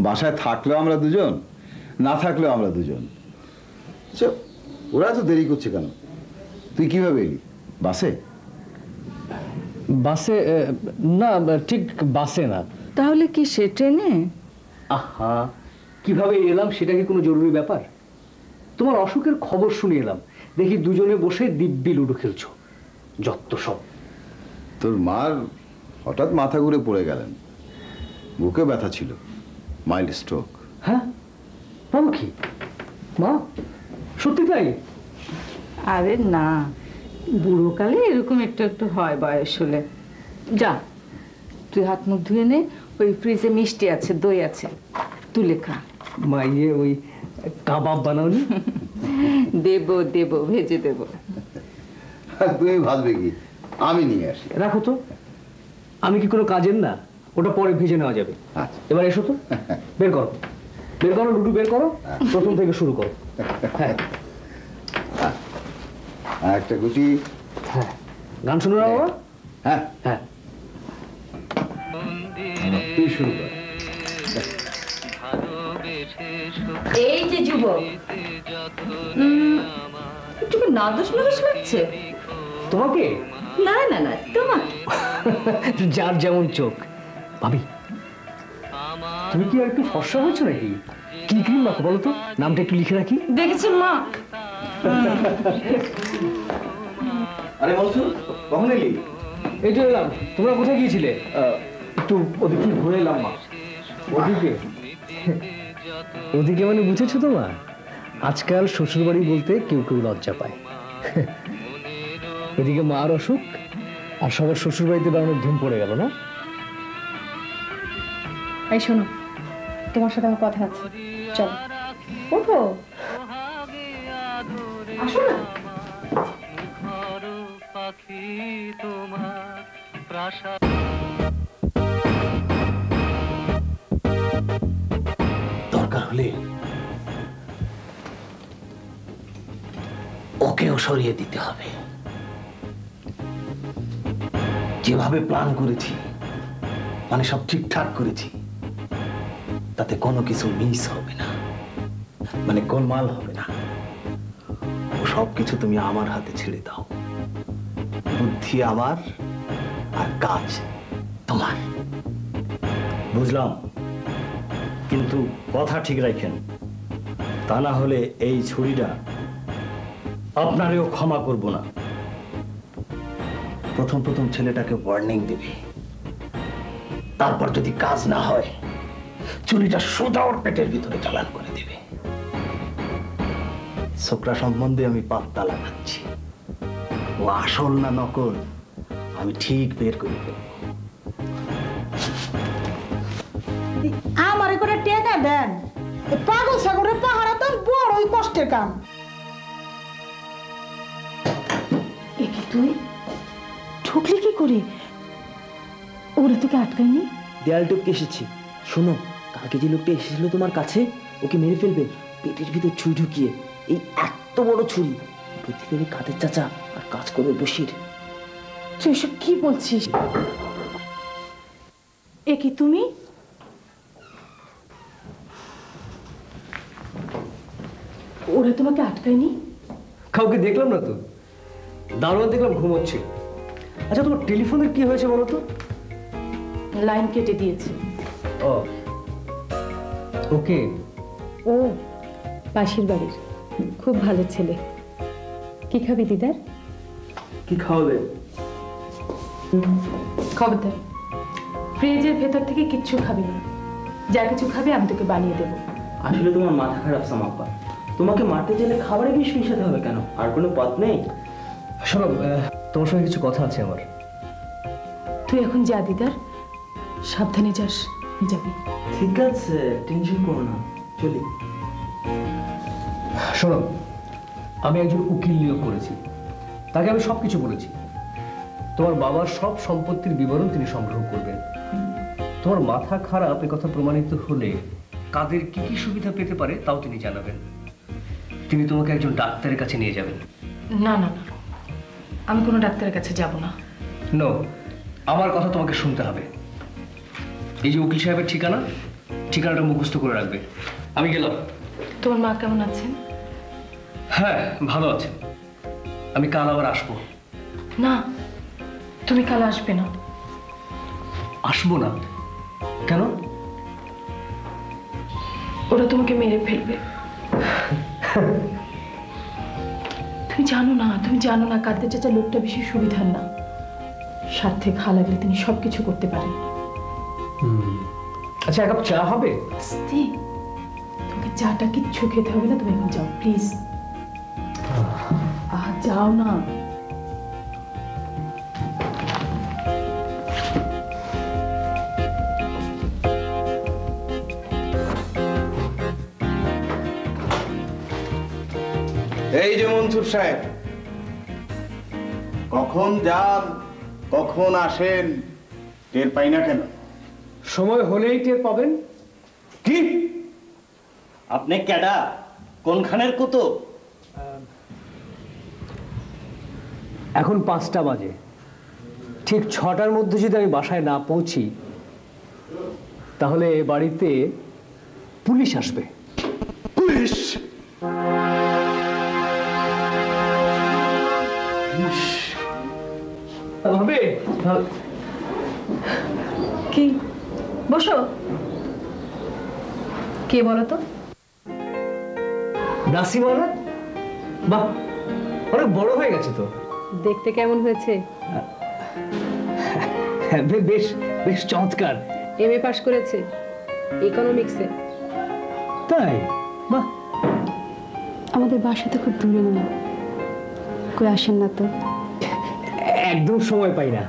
বাসায় থাকলেও আমরা দুজন, না থাকলেও আমরা দুজন। ওরা তো দেরি করছে কেন? তুই কিভাবে এলি? বাসে? বাসে না, ঠিক বাসে না। তাহলে কি সে ট্রেনে? আহা, কিভাবে এলাম সেটা কি কোনো জরুরি ব্যাপার? তোমার অসুখের খবর শুনে এলাম, দেখি দুজনে বসে দিব্যি লুডো খেলছো। যত সব। তোর মার হঠাৎ মাথা ঘুরে পড়ে গেলেন, বুকে ব্যথা ছিল, মাইল্ড স্ট্রোক। হ্যাঁ, বলো কি মা? সত্যি তাই? আরে না, বুড়োকালে এরকম একটু একটু হয় বয়স হলে। যা, তুই হাত মুখ ধুয়ে নে, ওই ফ্রিজে মিষ্টি আছে, দই আছে, তুলে খা। মা, ইয়ে ওই কাবাব বানাওনি? দেব দেব, ভেজে দেব। তুমি ভাববে কি, আমি নিয়ে আসি। রাখো তো, আমি কি কোনো কাজের না? ওটা পরে ভেজে নেওয়া যাবে। এবার এসো তো, বের করো, বের করো, লুডু বের করো, প্রথম থেকে শুরু করো। হ্যাঁ, একটা গুটি। হ্যাঁ, গান শুনে রাখো। হ্যাঁ হ্যাঁ, তুই শুরু কর। এই যে যুবক, একটু নাদোষ নাদোষ লাগছে তোমাকে? না না না, তোমাকে। যার যেমন চোখ। ভাবি, তুমি কি আর একটু ফর্সা হয়েছো নাকি? কি ক্রিম মাখো বলো তো, নামটা একটু লিখে রাখি। দেখেছেন মা? আরে মনসুর, কখন এলি? এই তো এলাম। তোমরা কোথায় গিয়েছিলে? একটু ওদিকে ঘুরে এলাম মা। ওদিকে? ওদিকে মানে বুঝেছো তো মা, আজকাল শ্বশুর বাড়ি বলতে কেউ কেউ লজ্জা পায়। এদিকে মার অসুখ, আর সবার শ্বশুর বাড়িতে বেড়ানোর ধুম পড়ে গেল না? এই শোনো, তোমার সাথে আমার কথা আছে, চলো ওঠো, আসো না। পাখি তোমার প্রাসাদ। দরকার হলে ওকেও সরিয়ে দিতে হবে। যেভাবে প্ল্যান করেছি, মানে সব ঠিকঠাক করেছি, তাতে কোনো কিছু মিস হবে না, মানে গোলমাল হবে না। ও সব কিছু তুমি আমার হাতে ছেড়ে দাও। বুদ্ধি আমার আর কাজ তোমার। বুঝলাম, কিন্তু কথা ঠিক রাখেন, তা না হলে এই ছুরিটা আপনারেও ক্ষমা করব না। প্রথম প্রথম ছেলেটাকে ওয়ার্নিং দিবে, তারপর যদি কাজ না হয় চুরিটা সোজা ওর পেটের ভিতরে চালান করে দেবে। ছোকরা সম্বন্ধে আমি পাত্তা লাগাচ্ছি, ও আসল না নকল আমি ঠিক বের করে ফেলব। আমারে করে টেকা দেন, এই পাগল সাগরের পাহারা তো বড়ই কষ্টের কাম। এ কি তুই ঠুকলি কি করে? ওরা তোকে আটকায়নি? দেয়াল টপকে এসেছি। শোনো, কালকে যে লোকটা এসেছিল তোমার কাছে, ওকে মেরে ফেলবে পেটের ভিতর ছুরি ঢুকিয়ে। এই এত বড় ছুরি, বুদ্ধি দেবে কাদের চাচা আর কাজ করবে বসির। তুই এসব কি বলছিস? এ কি তুমি? ওরা তোমাকে আটকায়নি? কাউকে দেখলাম না তো, দারোয়ান দেখলাম ঘুমোচ্ছে। আচ্ছা, তোমার টেলিফোনের কি হয়েছে বলো তো? লাইন কেটে দিয়েছে। ও ওকে। ও পাশের বাড়ির, খুব ভালো ছেলে। কি খাবি দিদার? কি খাওয়াবে? খবরদার, ফ্রিজের ভেতর থেকে কিচ্ছু খাবি না। যা কিছু খাবে আমি তোকে বানিয়ে দেবো। আসলে তোমার মাথা খারাপ সামাপ্পা। তোমাকে মারতে গেলে খাবারে বিষ মিশাতে হবে কেন? আর কোনো পথ নেই? শোনো, তোমার সঙ্গে কিছু কথা আছে আমার। তুই এখন যা দিদার, সাবধানে যাস, যাবি। ঠিক আছে, টেনশন করো না, চলি। শোনো, আমি একজন উকিল নিয়োগ করেছি, তাকে আমি সবকিছু বলেছি। তোমার বাবার সব সম্পত্তির বিবরণ তিনি সংগ্রহ করবেন। তোমার মাথা খারাপ এ কথা প্রমাণিত হলে কাদের কি কি সুবিধা পেতে পারে তাও তিনি জানাবেন। তিনি তোমাকে একজন ডাক্তারের কাছে নিয়ে যাবেন। না না না, আমি কোনো ডাক্তারের কাছে যাব না। নো, আমার কথা তোমাকে শুনতে হবে। এই যে উকিল সাহেবের ঠিকানা, ঠিকানাটা মুখস্থ করে রাখবে। আমি গেলাম। তোমার মা কেমন আছেন? হ্যাঁ, ভালো আছে। আমি কাল আবার আসবো। না, তুমি কাল আসবে না। আসবো না কেন? ওরা তোমাকে মেরে ফেলবে। তুমি জানো না কাদের চাচা লোকটা বেশি সুবিধার না। স্বার্থে ঘা লাগলে তিনি সবকিছু করতে পারেন। আচ্ছা, এক কাপ চা হবে? তোমাকে চাটা কিচ্ছু খেতে হবে না, তুমি এখন যাও প্লিজ। যাও না। এই যে মনসুর সাহেব, কখন যান কখন আসেন টের পাই না কেন? সময় হলেই টের পাবেন। কি আপনি কেডা? কোনখানের কুতো? এখন 5টা বাজে। ঠিক 6টার মধ্যে যদি আমি বাসায় না পৌঁছি, তাহলে বাড়িতে পুলিশ আসবে। পুলিশ? হবে কি? বসো। কে বলো তো? নাসিমারা? বাহ, অনেক বড় হয়ে গেছে তো। দেখতে কেমন হয়েছে? বেশ বেশ চমৎকার। এমএ পাশ করেছে ইকোনমিক্সে। তাই? বাহ। আমাদের বাসা তো খুব দূরে না, কই আসেন না তো? একদম সময় পাই না।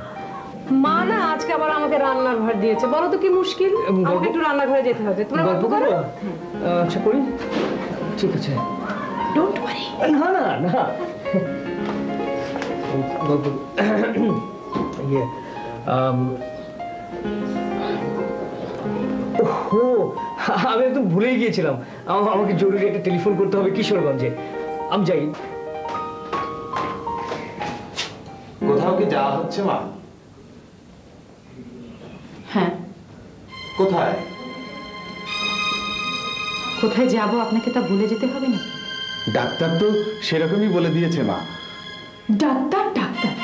মা না আজকে আবার আমাকে রান্নার ভার দিয়েছে। বলো তো কি মুশকিল? আমাকে একটু রান্নাঘরে যেতে হবে। তোমরা গল্প করো। আচ্ছা, করি। ঠিক আছে। Don't worry. না না না, গল্প ইয়ে ও আমি একদম ভুলেই গিয়েছিলাম, আমাকে জরুরি একটা টেলিফোন করতে হবে কিশোরগঞ্জে। আমি যাই। কোথাও কি যাওয়া হচ্ছে মা? হ্যাঁ। কোথায়? কোথায় যাব আপনাকে তা বলে যেতে হবে না? ডাক্তার তো সেরকমই বলে দিয়েছে মা। ডাক্তার ডাক্তার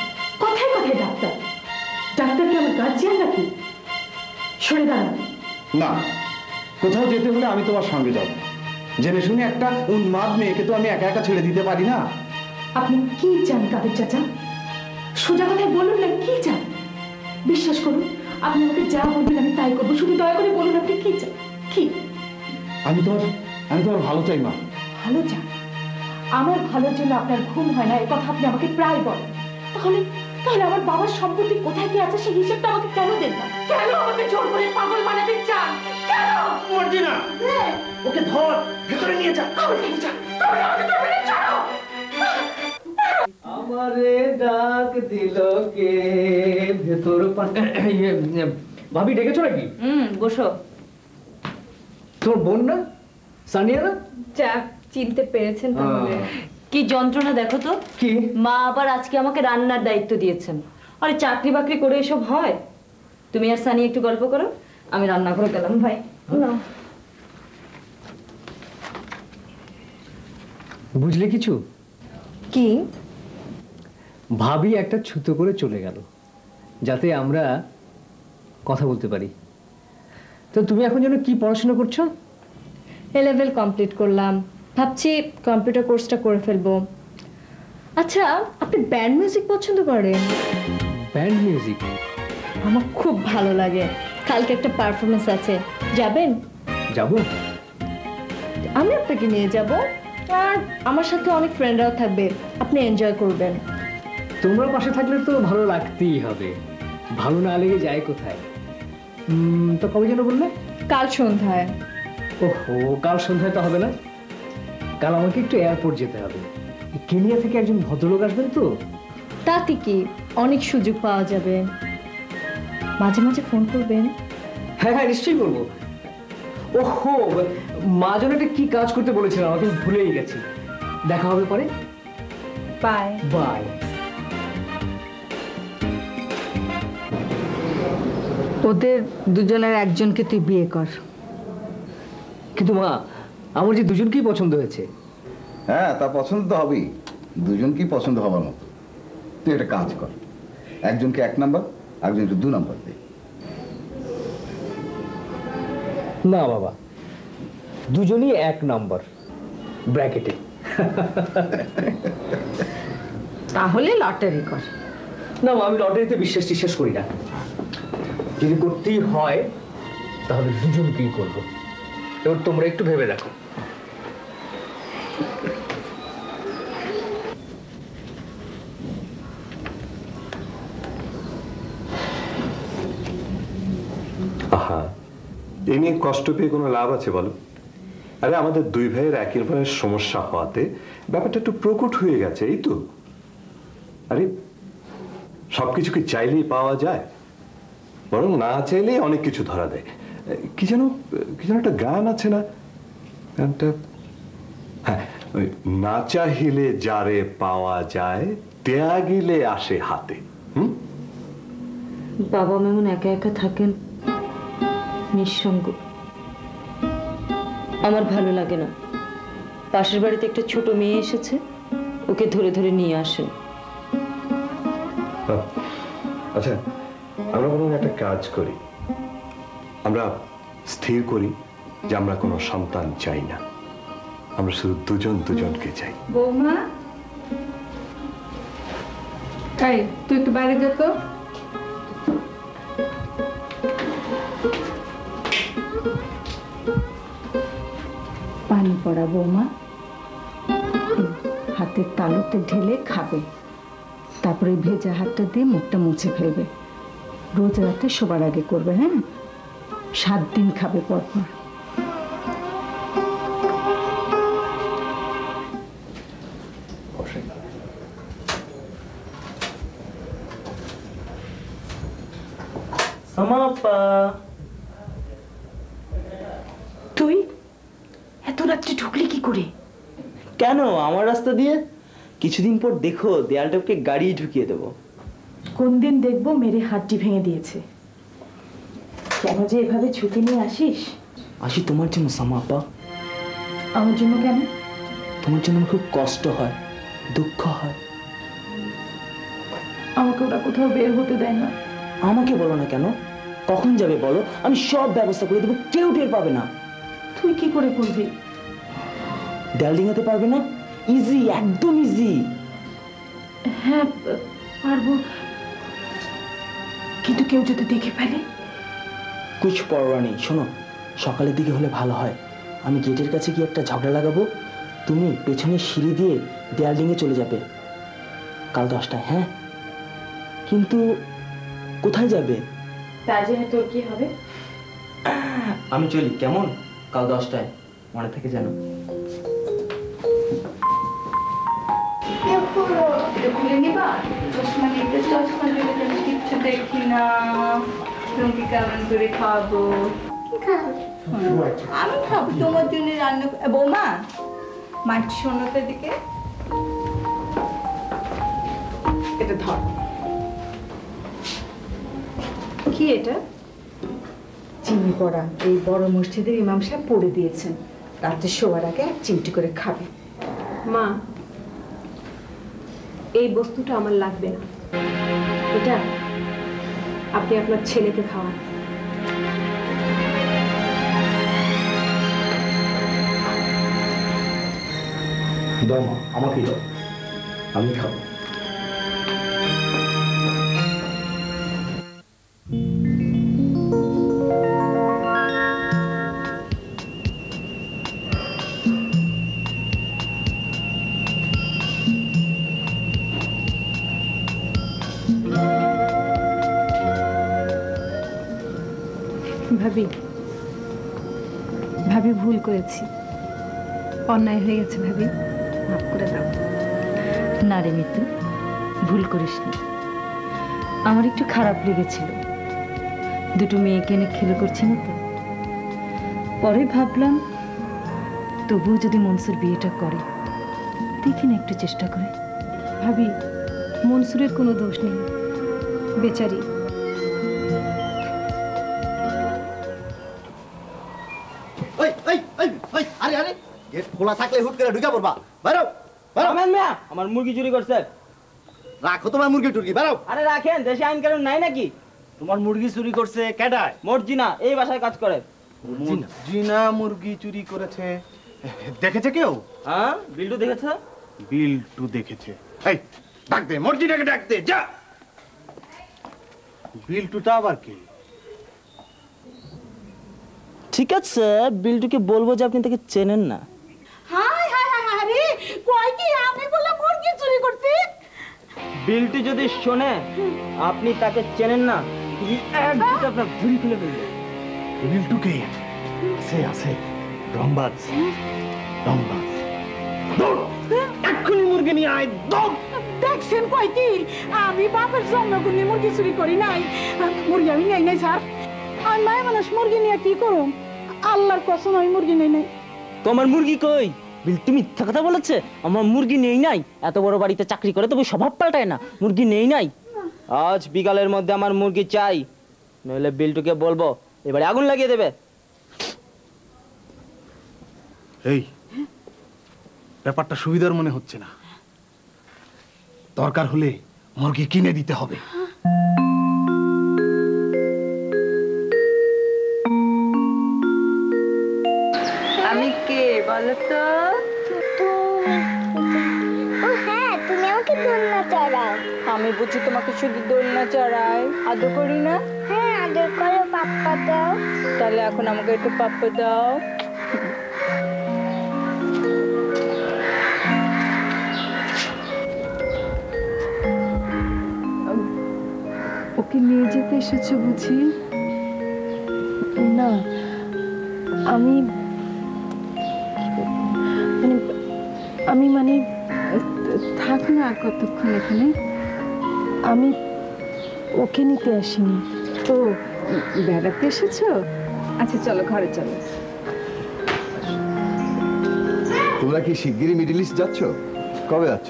কথায় কথায় ডাক্তার? ডাক্তার কি আমার গার্জিয়ান নাকি? সরে দাঁড়ান। না, কোথাও যেতে হলে আমি তোমার সঙ্গে যাব। জেনে শুনে একটা উন্মাদ মেয়েকে তো আমি একা একা ছেড়ে দিতে পারি না। আপনি কি চান কাদের চাচা? সোজা কথায় বলুন না, কি চান? বিশ্বাস করুন, আপনি আমাকে যা বলবেন আমি তাই করবো। শুধু দয়া করে বলুন আপনি কি চান। কি? আমি তোমার ভালো চাই মা। ভালো চান? আমার ভালোর জন্য আপনার ঘুম হয় না, এই কথা আপনি আমাকে প্রায় বলেন। তাহলে তাহলে আমার বাবার সম্পত্তি কোথায় কি আছে সেই হিসাবটা আমাকে কেন দেন না? কেন আমাকে জোর করে পাগল বানাতে চান? কেন? মরজি না, ওকে ধর, ভেতরে নিয়ে যা। আমাকে নিয়ে যা, তুমি আমাকে ধরবে না, ছাড়ো। আমারে ডাক দিল কে ভেতর ভাবি ডেকেছো নাকি? বসো। তোর বোন না, সানিয়া না? যাক, চিনতে পেরেছেন তাহলে। কি যন্ত্রণা দেখো তো। কি? মা আবার আজকে আমাকে রান্নার দায়িত্ব দিয়েছেন। আরে চাকরি বাকরি করে এসব হয়? তুমি আর সানি একটু গল্প করো, আমি রান্না করে গেলাম। ভাই নাও। বুঝলে কিছু? কি? ভাবি একটা ছুতো করে চলে গেল যাতে আমরা কথা বলতে পারি। তো তুমি এখন যেন কি পড়াশোনা করছো? A-level কমপ্লিট করলাম, ভাবছি কম্পিউটার কোর্সটা করে ফেলবো। আচ্ছা, আপনি ব্যান্ড মিউজিক পছন্দ করেন? ব্যান্ড মিউজিক আমার খুব ভালো লাগে। কালকে একটা পারফরমেন্স আছে, যাবেন? যাব। আমি আপনাকে নিয়ে যাব, আর আমার সাথে অনেক ফ্রেন্ডরাও থাকবে, আপনি এনজয় করবেন। তোমরা পাশে থাকলে তো ভালো লাগতেই হবে, ভালো না লেগে যায় কোথায়। তো কবে যেন বললে? কাল সন্ধ্যায়। ওহো, কাল সন্ধ্যায় তো হবে না, কাল আমাকে একটু এয়ারপোর্ট যেতে হবে। কেনিয়া থেকে একজন ভদ্রলোক আসবেন তো। তাতে কি, অনেক সুযোগ পাওয়া যাবে। মাঝে মাঝে ফোন করবেন। হ্যাঁ হ্যাঁ, নিশ্চয়ই করবো। ওহো, মা যেন একটা কি কাজ করতে বলেছিলাম, আমাকে ভুলেই গেছি। দেখা হবে পরে। Bye bye. ওদের দুজনের একজনকে তুই বিয়ে কর। কিন্তু মা, আমার যে দুজনকেই পছন্দ হয়েছে। হ্যাঁ, তা পছন্দ তো হবেই, দুজনকেই পছন্দ হবার মতো। তুই একটা কাজ কর, একজনকে 1 নাম্বার, একজনকে 2 নাম্বার দে। না বাবা, দুজনই 1 নাম্বার ব্র্যাকেটে। তাহলে লটারি কর। না, আমি লটারিতে বিশ্বাস করি না। যদি করতেই হয় তাহলে দুজনকেই করবো। এবার তোমরা একটু ভেবে দেখো। আহা, এ নিয়ে কষ্ট পেয়ে কোনো লাভ আছে বলো? আরে আমাদের 2 ভাইয়ের একের ভাইয়ের সমস্যা হওয়াতে ব্যাপারটা একটু প্রকট হয়ে গেছে, এই তো। আরে সবকিছু কি চাইলেই পাওয়া যায়? বরং না চাইলেই অনেক কিছু ধরা দেয়। কি যেন একটা গান আছে না, গানটা? হ্যাঁ, ওই না চাহিলে যারে পাওয়া যায়, ত্যাগিলে আসে হাতে। বাবা মেমন একা একা থাকেন, নিঃসঙ্গ। আমার ভালো লাগে না। পাশের বাড়িতে একটা ছোট মেয়ে এসেছে, ওকে ধরে ধরে নিয়ে আসেন। আচ্ছা, আমরা বরং একটা কাজ করি, আমরা স্থির করি যে আমরা কোনো সন্তান চাই না, আমরা শুধু দুজনকে চাই। বৌমা, এই তুই একটু বাইরে যা তো। পানি পড়া বৌমা, হাতের তালুতে ঢেলে খাবে, তারপরে ভেজা হাতটা দিয়ে মুখটা মুছে ফেলবে। রোজ রাতে শোবার আগে করবে, হ্যাঁ? 7 দিন খাবে পরপর। সামাপা তুই এত রাত্রে ঢুকলি কি করে? কেন আমার রাস্তা দিয়ে? কিছুদিন পর দেখো দেয়ালটাকে গাড়ি ঢুকিয়ে দেবো। কোন দিন দেখবো মেরে হাড্ডি ভেঙে দিয়েছে। কেন যে এভাবে ছুটি নিয়ে আসিস? আসি তোমার জন্য সামাপা। আমার জন্য কেন? তোমার জন্য আমার খুব কষ্ট হয়, দুঃখ হয়। আমাকে ওরা কোথাও বের হতে দেয় না। আমাকে বলো না কেন? কখন যাবে বলো, আমি সব ব্যবস্থা করে দেবো, কেউ টের পাবে না। তুই কি করে করবি? দেয়াল ডিঙাতে পারবে না? ইজি, একদম ইজি। হ্যাঁ পারবো, কিন্তু কেউ যদি দেখে ফেলে? কুছ পরোয়া নেই। শোনো, সকালের দিকে হলে ভালো হয়। আমি গেটের কাছে গিয়ে একটা ঝগড়া লাগাবো, তুমি পেছনে সিঁড়ি দিয়ে দেয়াল ডিঙে চলে যাবে কাল 10টায়। হ্যাঁ, কিন্তু কোথায় যাবে? তা জেনে তোর কি হবে? আমি চলি, কেমন? কাল 10টায় মনে থেকে জানো। খুলে নিবা চশমা নিতে? চশমা নিলে আমি কিচ্ছু দেখি না। তুমি কেমন করে খাবো? আমি খাবো তোমার জন্য রান্না। বৌমা, মাছ শোনোতে দিকে এটা ধর। কি এটা? চিনি পড়া। এই বড় মসজিদের ইমাম সাহেব পড়ে দিয়েছেন, রাতে শোয়ার আগে এক চিমটি করে খাবে। মা, এই বস্তুটা আমার লাগবে না। এটা আপনি আপনার ছেলেকে খাওয়ান। দাও মা, আমাকেই দাও, আমি খাবো। ভাবি, ভাবি ভুল করেছি, অন্যায় হয়ে গেছে। ভাবি মাফ করে দাও। না রে মিতু, ভুল করিসনি। আমার একটু খারাপ লেগেছিল, দুটো মেয়েকে এনে খেলে করছি না তো। পরে ভাবলাম তবুও যদি মনসুর বিয়েটা করে, দেখি না একটু চেষ্টা করে। ভাবি, মনসুরের কোনো দোষ নেই, বেচারি। আরে আরে, গেট খোলা থাকলে হুট করে ঢুকে পড়বা। বেরো বেরো। আমার মুরগি চুরি করছে। রাখো তোমার মুরগি টুরগি, বেরো। আরে রাখেন, দেশে আইন কানুন নাই নাকি? তোমার মুরগি চুরি করছে কেডায়? মর্জিনা, এই বাসায় কাজ করে। জিনা মুরগি চুরি করেছে দেখেছে কেউ? হ্যাঁ, বিল্টু দেখেছে। বিল্টু দেখেছে? এই ডাক দে, মর্জিনাকে ডাক দে, যা। বিল্টুটা আবার কি? ঠিক আছে, বিল্টুকে বলবো যে আপনি তাকে চেনেন না। হাই হাই হাই আরে কই কি আমি বলে মুরগি চুরি করছি? বিল্টু যদি শোনে আপনি তাকে চেনেন না, আপনার ভুড়ি খুলে ফেলবে। বিল্টুকে আছে আছে রংবাজ, রংবাজ। দৌড়, এক্ষুনি মুরগি নিয়ে আয়, দৌড়। দেখছেন কই কি আমি বাপের জন্মগুনি মুরগি চুরি করি নাই। মুরগি আমি নেই নাই স্যার। আমি মায়ের মানুষ, মুরগি নিয়ে কি করুম? আল্লাহর কসম আমি মুরগি নেই নাই। তোমার মুরগি কই? বিল্টু মিথ্যা কথা বলেছে। আমার মুরগি নেই নাই। এত বড় বাড়িতে চাকরি করে তবু স্বভাব পাল্টায় না। মুরগি নেই নাই। আজ বিকালের মধ্যে আমার মুরগি চাই, নইলে বিল্টুকে বলবো এবারে আগুন লাগিয়ে দেবে। এই ব্যাপারটা সুবিধার মনে হচ্ছে না। দরকার হলে মুরগি কিনে দিতে হবে। আমি কে বলো তো? ও হ্যাঁ, তুমি আমাকে দোলনা চড়াও। আমি বুঝি তোমাকে শুধু দোলনা চড়াই, আদর করি না? হ্যাঁ, আদর করো, পাপ্পা দাও। তাহলে এখন আমাকে একটু পাপ্পা দাও। ওকে নিয়ে যেতে এসেছো বুঝি? না, আমি মানে থাক না আর কতক্ষণ এখানে। আমি ওকে নিতে আসিনি। ও বেড়াতে এসেছো? আচ্ছা চলো ঘরে চলো। তোমরা কি শিগগিরই মিডল ইস্ট যাচ্ছ? কবে যাচ্ছ?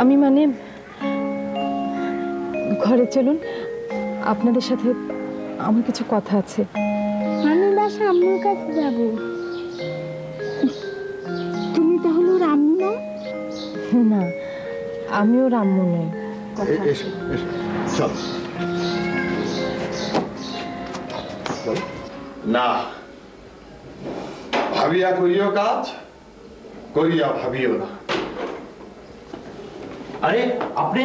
আমি মানে ঘরে চলুন, আপনাদের সাথে আমার কিছু কথা আছে। আমি বাসা আম্মুর কাছে যাব। তুমি তাহলে ওর আম্মু না? না, আমিও রাম্মু নই। এসো এসো, চল। না, ভাবিয়া করিও কাজ, করিয়া ভাবিও না। আরে আপনি,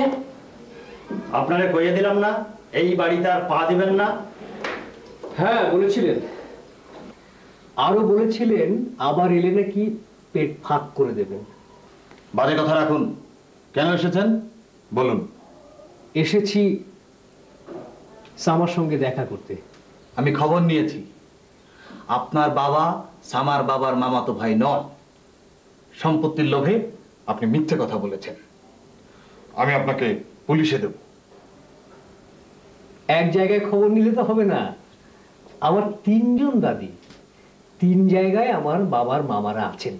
আপনারে কইয়ে দিলাম না এই বাড়িতে আর পা দিবেন না? হ্যাঁ বলেছিলেন, আরো বলেছিলেন আবার এলে নাকি পেট ফাঁক করে দেবেন। বাজে কথা রাখুন। কেন এসেছেন বলুন। এসেছি সামার সঙ্গে দেখা করতে। আমি খবর নিয়েছি আপনার বাবা সামার বাবার মামাতো ভাই নন। সম্পত্তির লোভে আপনি মিথ্যে কথা বলেছেন। আমি আপনাকে পুলিশে দেব। এক জায়গায় খবর নিলে তো হবে না, আমার 3 জন দাদি, 3 জায়গায় আমার বাবার মামারা আছেন।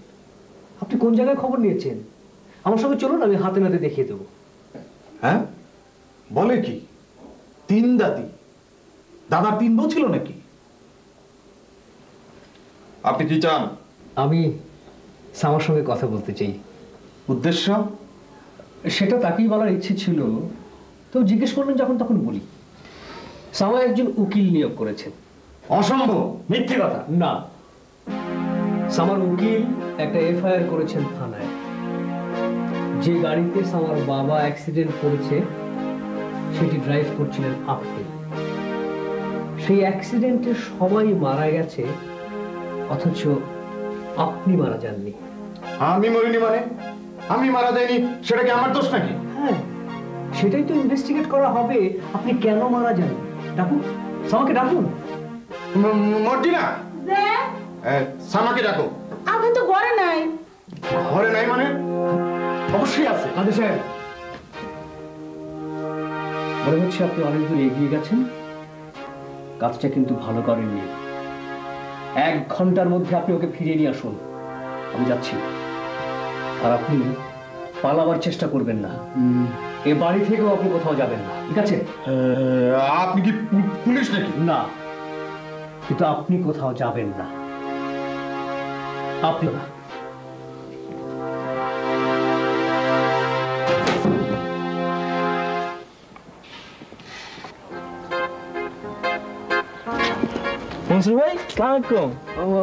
আপনি কোন জায়গায় খবর নিয়েছেন? আমার সঙ্গে চলুন, আমি হাতে নাতে দেখিয়ে দেবো। হ্যাঁ বলে কি? 3 দাদি? দাদার 3 বউ ছিল নাকি? আপনি কি চান? আমি সামার সঙ্গে কথা বলতে চাই। উদ্দেশ্য? সেটা তাকেই বলার ইচ্ছে ছিল, তো জিজ্ঞেস করলেন যখন তখন বলি। সামা একজন উকিল নিয়োগ করেছেন। অসম্ভব, মিথ্যে কথা। না, সামার উকিল একটা এফআইআর করেছেন থানায়। যে গাড়িতে সামার বাবা অ্যাক্সিডেন্ট করেছে সেটি ড্রাইভ করছিলেন আপনি। সেই অ্যাক্সিডেন্টে সবাই মারা গেছে, অথচ আপনি মারা যাননি। আমি মরিনি মানে? আমি মারা যাইনি, সেটা কি আমার দোষ নাকি? হ্যাঁ, সেটাই তো ইনভেস্টিগেট করা হবে। আপনি কেন মারা যান? ডাকুন, সামাকে ডাকুন। মর্জিনা, সামাকে ডাকো। এখন তো ঘরে নাই। ঘরে নাই মানে? অবশ্যই আছে। কাজী সাহেব, মনে হচ্ছে আপনি অনেক দূর এগিয়ে গেছেন। কাজটা কিন্তু ভালো করেননি। 1 ঘন্টার মধ্যে আপনি ওকে ফিরিয়ে নিয়ে আসুন। আমি যাচ্ছি। আর আপনি পালাবার চেষ্টা করবেন না। এ বাড়ি থেকেও আপনি কোথাও যাবেন না, ঠিক আছে? আপনি কি পুলিশ নাকি? না, কিন্তু আপনি কোথাও যাবেন না। আপনি না। মনসুর ভাই, আসসালামু আলাইকুম।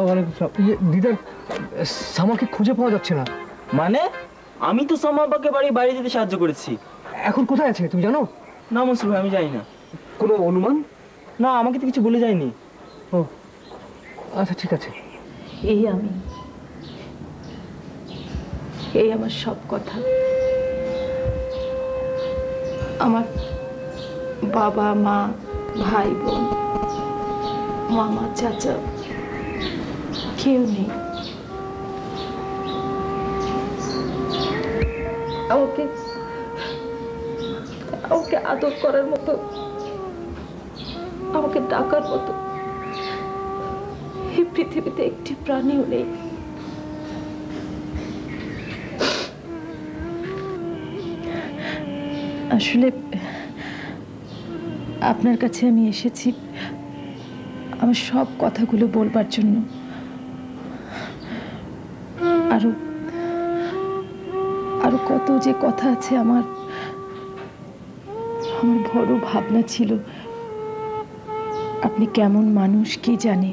ওয়ালাইকুম আসসালাম। দিদার সামাকে খুঁজে পাওয়া যাচ্ছে না। মানে আমি তো সামা আব্বাকে বাড়ি যেতে সাহায্য করেছি। এখন কোথায় আছে তুমি জানো? না মনসুর ভাই, আমি জানি না। কোনো অনুমান? না, আমাকে তো কিছু বলে যায়নি। ও আচ্ছা, ঠিক আছে। এই আমার সব কথা। আমার বাবা মা, ভাই বোন, মামা চাচা কেউ নেই। আমাকে আদর করার মতো, আমাকে ডাকার মতো এই পৃথিবীতে একটি প্রাণীও নেই। আসলে আপনার কাছে আমি এসেছি আমার সব কথাগুলো বলবার জন্য। আরো কত যে কথা আছে। আমার বড় ভাবনা ছিল আপনি কেমন মানুষ কি জানে।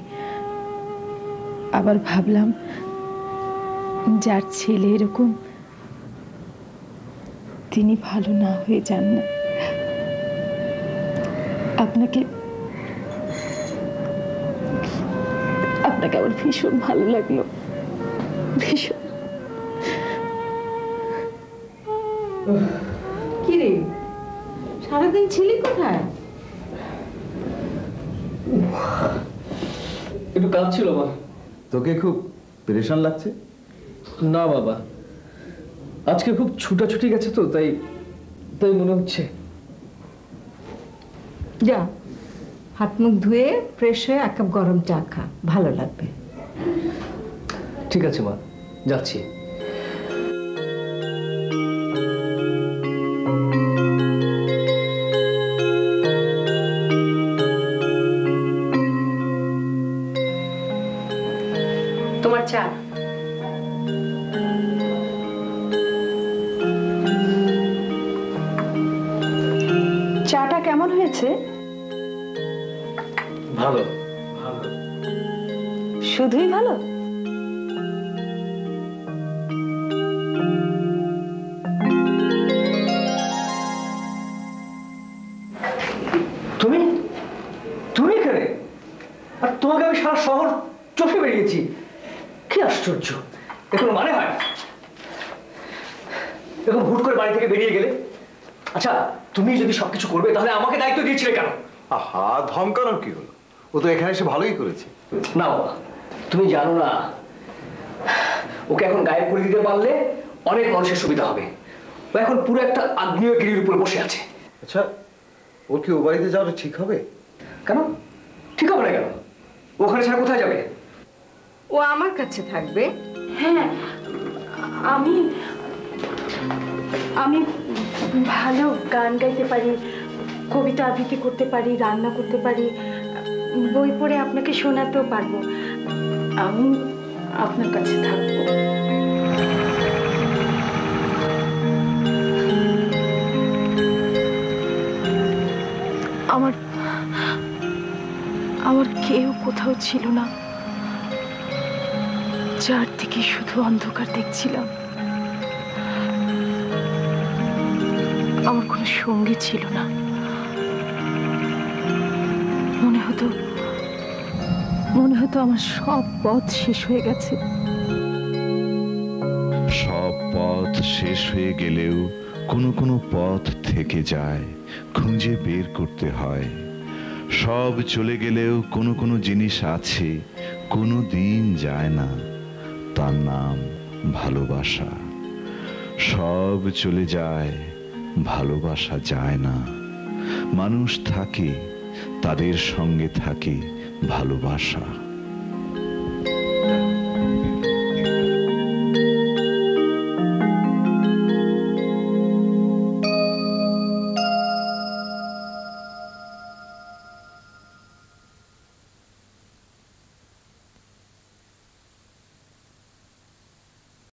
আবার ভাবলাম যার ছেলে এরকম, তিনি ভালো না হয়ে যান না। আপনাকে আমার ভীষণ ভালো লাগলো, ভীষণ। কি রে, সারাদিন ছিলি কোথায়? একটু কাজ ছিল মা। তোকে খুব পেরেশান লাগছে? না বাবা, আজকে খুব ছুটাছুটি গেছে তো, তাই মনে হচ্ছে। যা হাত মুখ ধুয়ে ফ্রেশ হয়ে এক কাপ গরম চা খা, ভালো লাগবে। ঠিক আছে মা, যাচ্ছি। তোমার চা। চাটা কেমন হয়েছে? ভালো। শুধুই ভালো? তুমি তুমি এখানে? আর তোমাকে আমি সারা শহর চষে বেরিয়েছি, কি আশ্চর্য! এখন মানে হয় এখন হুট করে বাড়ি থেকে বেরিয়ে গেলে? আচ্ছা, তুমি যদি সবকিছু করবে তাহলে আমাকে দায়িত্ব দিয়েছিলে কেন? আহা, ধমকানোর কি হলো? ও তো এখানে এসে ভালোই করেছে। না বাবা, তুমি জানো না, ওকে এখন গায়েব করে দিতে পারলে অনেক মানুষের সুবিধা হবে। ও এখন পুরো একটা আগ্নেয়গিরির উপর বসে আছে। আচ্ছা, ওর কি ও বাড়িতে যাওয়াটা ঠিক হবে? কেন ঠিক হবে না? কেন? ওখানে ছাড়া কোথায় যাবে? ও আমার কাছে থাকবে। হ্যাঁ, আমি আমি ভালো গান গাইতে পারি, কবিতা আবৃত্তি করতে পারি, রান্না করতে পারি, বই পড়ে আপনাকে শোনাতেও পারবো। আমি আপনার কাছে থাকবো। আমার আমার কেউ কোথাও ছিল না, চারদিকে শুধু অন্ধকার দেখছিলাম। আমার কোনো সঙ্গী ছিল না। মনে হতো আমার সব পথ শেষ হয়ে গেছে। সব পথ শেষ হয়ে গেলেও কোনো কোনো পথ থেকে যায়, খুঁজে বের করতে হয়। সব চলে গেলেও কোনো কোনো জিনিস আছে, কোনো দিন যায় না, তার নাম ভালোবাসা। সব চলে যায়, ভালোবাসা যায় না। মানুষ থাকে, তাদের সঙ্গে থাকে ভালোবাসা।